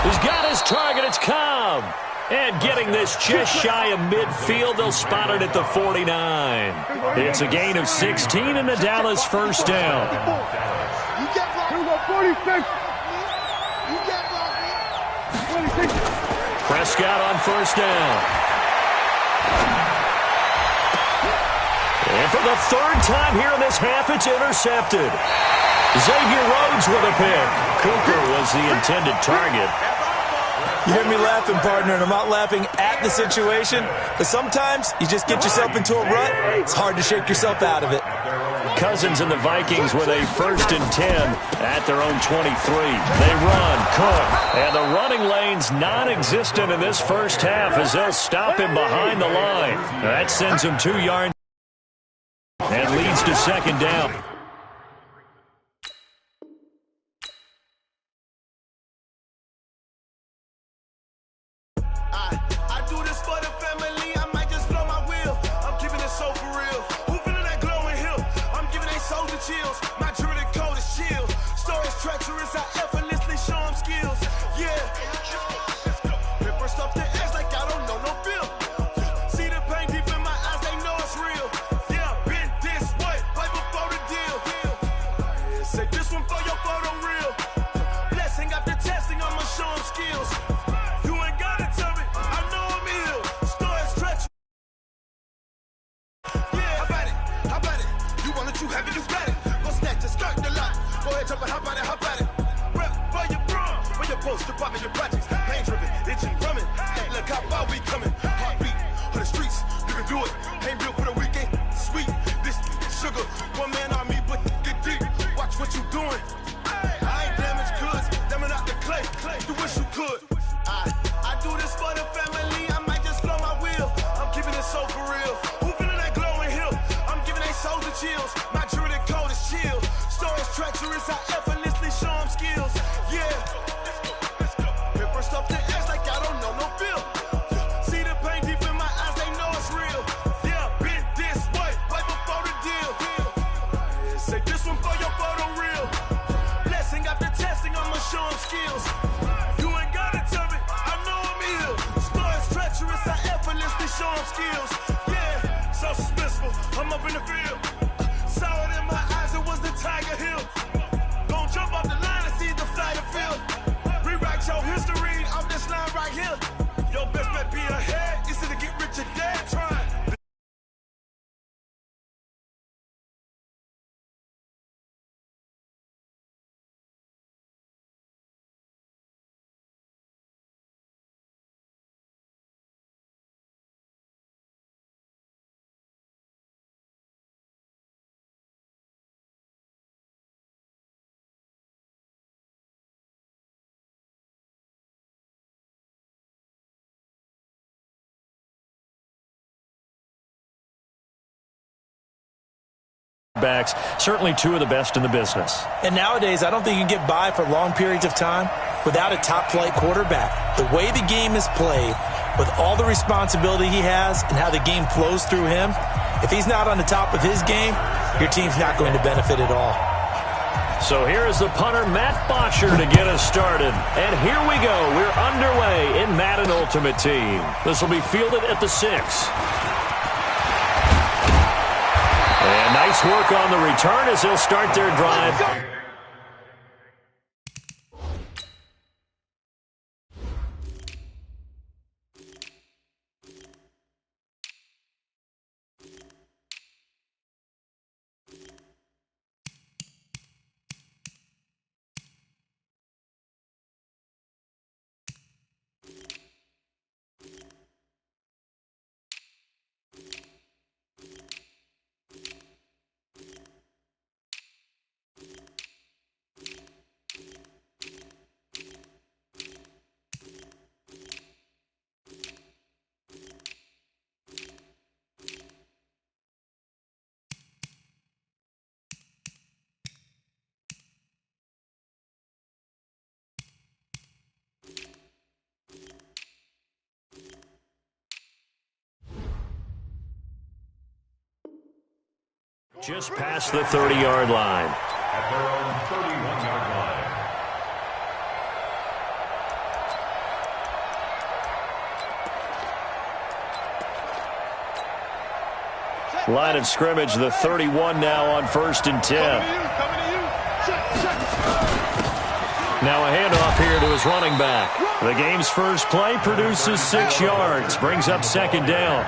He's got his target. It's Cobb. And getting this just shy of midfield, they'll spot it at the 49. It's a gain of 16 and the Dallas first down. Prescott on first down. And for the 3rd time here in this half, it's intercepted. Xavier Rhodes with a pick. Cooper was the intended target. You hear me laughing, partner, and I'm not laughing at the situation, but sometimes you just get yourself into a rut. It's hard to shake yourself out of it. Cousins and the Vikings with a 1st and 10 at their own 23. They run, Cook, and the running lane's non-existent in this first half as they'll stop him behind the line. That sends him 2 yards and leads to 2nd down. Backs, certainly 2 of the best in the business. And nowadays, I don't think you can get by for long periods of time without a top-flight quarterback. The way the game is played, with all the responsibility he has and how the game flows through him, if he's not on the top of his game, your team's not going to benefit at all. So here is the punter, Matt Bosher, to get us started. And here we go. We're underway in Madden Ultimate Team. This will be fielded at the 6. And nice work on the return as they'll start their drive. Just past the 30-yard line. At their own 31-yard line. Line of scrimmage, the 31 now on 1st and 10. Now a handoff here to his running back. The game's first play produces 6 yards, brings up 2nd down.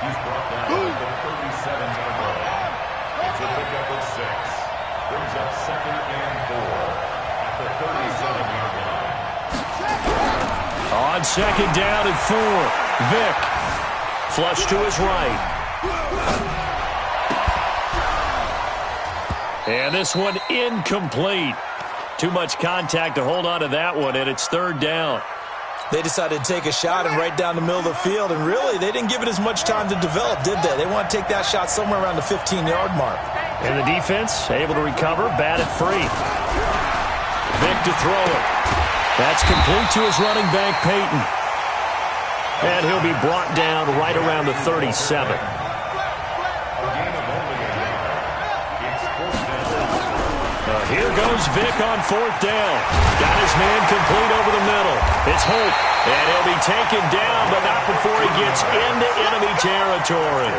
He's brought down at the 37-yard line. It's a pickup of 6. Brings up 2nd and 4 at the 37-yard line. On 2nd down and 4, Vick. Flush to his right. And this one incomplete. Too much contact to hold on to that one, and it's 3rd down. They decided to take a shot and right down the middle of the field, and really, they didn't give it as much time to develop, did they? They want to take that shot somewhere around the 15-yard mark. And the defense able to recover, batted free. Vick to throw it. That's complete to his running back, Peyton. And he'll be brought down right around the 37. Here goes Vick on 4th down. Got his man complete over the middle. It's Holt, and he'll be taken down, but not before he gets into enemy territory.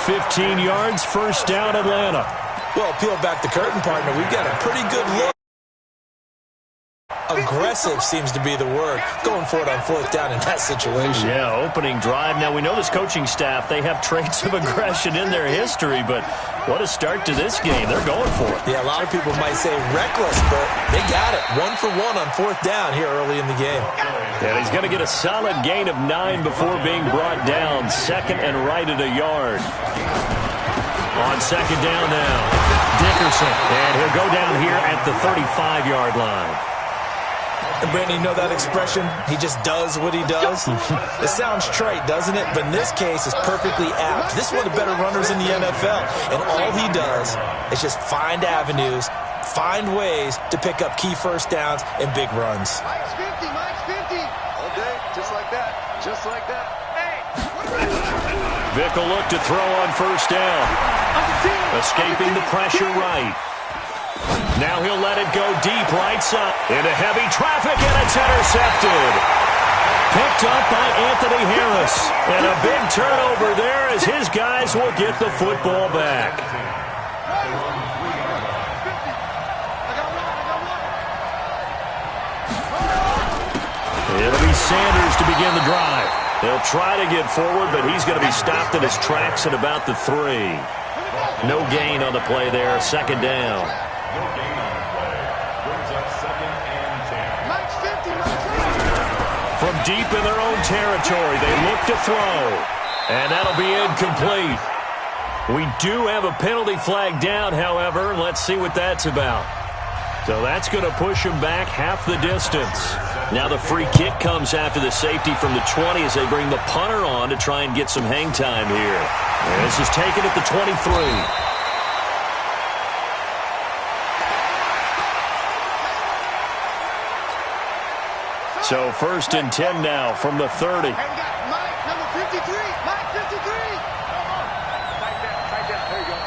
15 yards, 1st down, Atlanta. Well, peel back the curtain, partner. We've got a pretty good look. Aggressive seems to be the word. Going for it on 4th down in that situation. Yeah, opening drive. Now, we know this coaching staff, they have traits of aggression in their history, but what a start to this game. They're going for it. Yeah, a lot of people might say reckless, but they got it. 1 for 1 on 4th down here early in the game. And he's going to get a solid gain of 9 before being brought down. 2nd and right at a yard. On 2nd down now, Dickerson. And he'll go down here at the 35-yard line. And Brandon, you know that expression? He just does what he does? It sounds trite, doesn't it? But in this case, it's perfectly apt. This is one of the better runners in the NFL. And all he does is just find avenues, find ways to pick up key 1st downs and big runs. Mike's 50, Mike's 50. All day, just like that, just like that. Hey! Vick will look to throw on 1st down. Escaping the pressure right. Now he'll let it go deep right side. Into heavy traffic, and it's intercepted. Picked up by Anthony Harris. And a big turnover there as his guys will get the football back. It'll be Sanders to begin the drive. They'll try to get forward, but he's going to be stopped in his tracks at about the 3. No gain on the play there, 2nd down. No gain on the play. Brings up 2nd and 10. From deep in their own territory, they look to throw. And that'll be incomplete. We do have a penalty flag down, however. Let's see what that's about. So that's going to push him back half the distance. Now the free kick comes after the safety from the 20 as they bring the punter on to try and get some hang time here. And this is taken at the 23. So 1st and 10 now from the 30. Hey, we got Mike, number 53. Mike, 53. Tight down. There you go.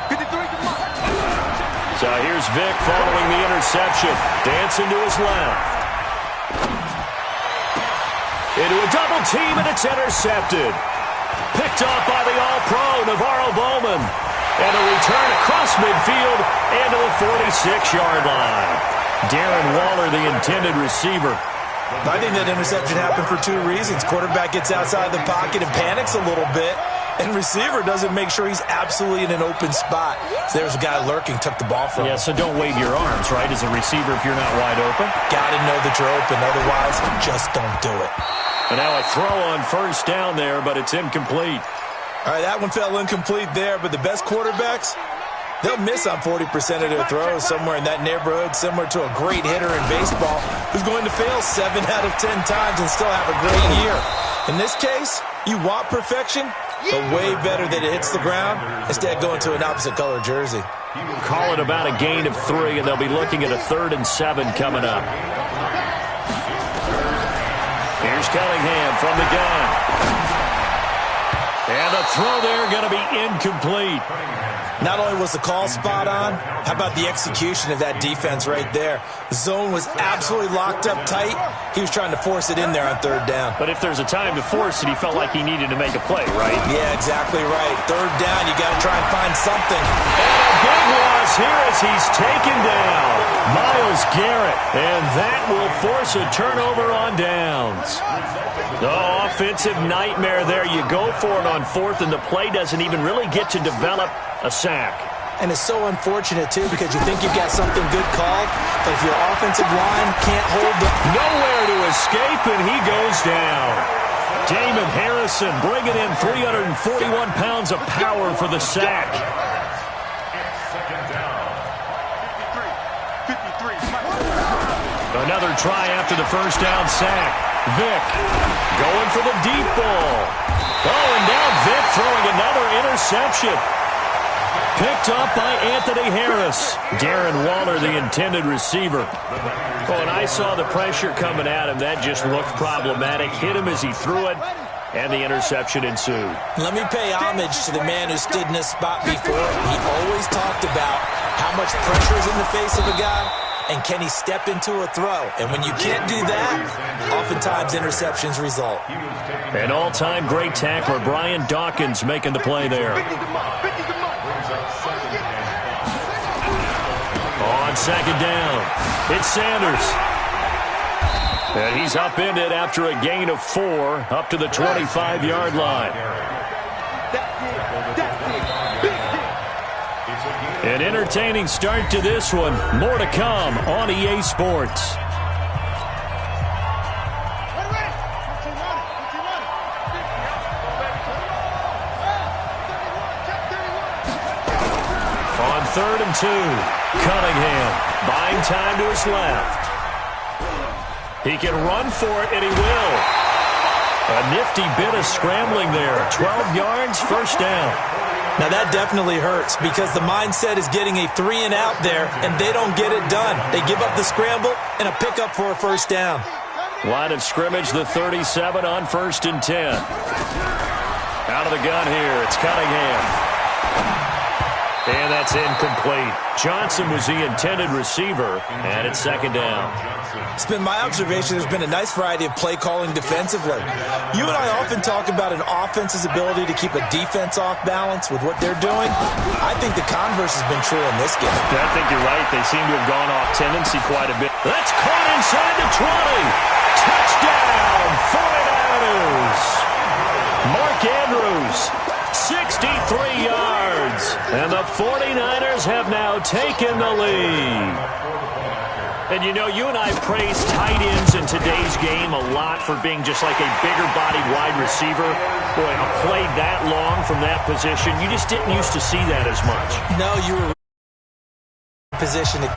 53, come on. So here's Vic following the interception. Dancing to his left. Into a double team, and it's intercepted. Picked off by the All-Pro, Navarro Bowman. And a return across midfield and to the 46-yard line. Darren Waller, the intended receiver. I think that interception happened for two reasons. Quarterback gets outside the pocket and panics a little bit, and receiver doesn't make sure he's absolutely in an open spot. So there's a guy lurking, took the ball from him. Yeah, so don't wave your arms, right, as a receiver if you're not wide open. Got to know that you're open, otherwise just don't do it. And now a throw on first down there, but it's incomplete. All right, that one fell incomplete there, but the best quarterbacks, they'll miss on 40% of their throws, somewhere in that neighborhood, similar to a great hitter in baseball who's going to fail 7 out of 10 times and still have a great year. In this case, you want perfection, but way better that it hits the ground instead of going to an opposite color jersey. Call it about a gain of 3, and they'll be looking at a 3rd and 7 coming up. Here's Cunningham from the gun. And the throw there going to be incomplete. Not only was the call spot on, how about the execution of that defense right there? The zone was absolutely locked up tight. He was trying to force it in there on 3rd down. But if there's a time to force it, he felt like he needed to make a play, right? Yeah, exactly right. 3rd down, you got to try and find something. And a big loss here as he's taken down. Myles Garrett. And that will force a turnover on downs. The offensive nightmare there. You go for it on 4th, and the play doesn't even really get to develop a sack. And it's so unfortunate, too, because you think you've got something good called, but if your offensive line can't hold the... Nowhere to escape, and he goes down. Damon Harrison bringing in 341 pounds of power for the sack. Another try after the first down sack. Vic going for the deep ball. Oh, and now Vic throwing another interception. Picked up by Anthony Harris. Darren Waller, the intended receiver. Oh, and I saw the pressure coming at him. That just looked problematic. Hit him as he threw it, and the interception ensued. Let me pay homage to the man who stood in this spot before. He always talked about how much pressure is in the face of a guy, and can he step into a throw? And when you can't do that, oftentimes interceptions result. An all-time great tackler, Brian Dawkins, making the play there. On 2nd down, it's Sanders. And he's upended after a gain of 4, up to the 25-yard line. An entertaining start to this one. More to come on EA Sports. On 3rd and 2, Cunningham buying time to his left. He can run for it, and he will. A nifty bit of scrambling there. 12 yards, first down. Now that definitely hurts because the mindset is getting a 3-and-out there, and they don't get it done. They give up the scramble and a pickup for a first down. Line of scrimmage, the 37 on 1st and 10. Out of the gun here, it's Cunningham. And that's incomplete. Johnson was the intended receiver, and it's 2nd down. It's been my observation there's been a nice variety of play calling defensively. You and I often talk about an offense's ability to keep a defense off balance with what they're doing. I think the converse has been true in this game. I think you're right. They seem to have gone off tendency quite a bit. That's caught inside the 20. Touchdown, 49ers. Mark Andrews, 63 yards. And the 49ers have now taken the lead. And, you know, you and I praise tight ends in today's game a lot for being just like a bigger-bodied wide receiver. Boy, a play that long from that position, you just didn't used to see that as much. No, you were positioned to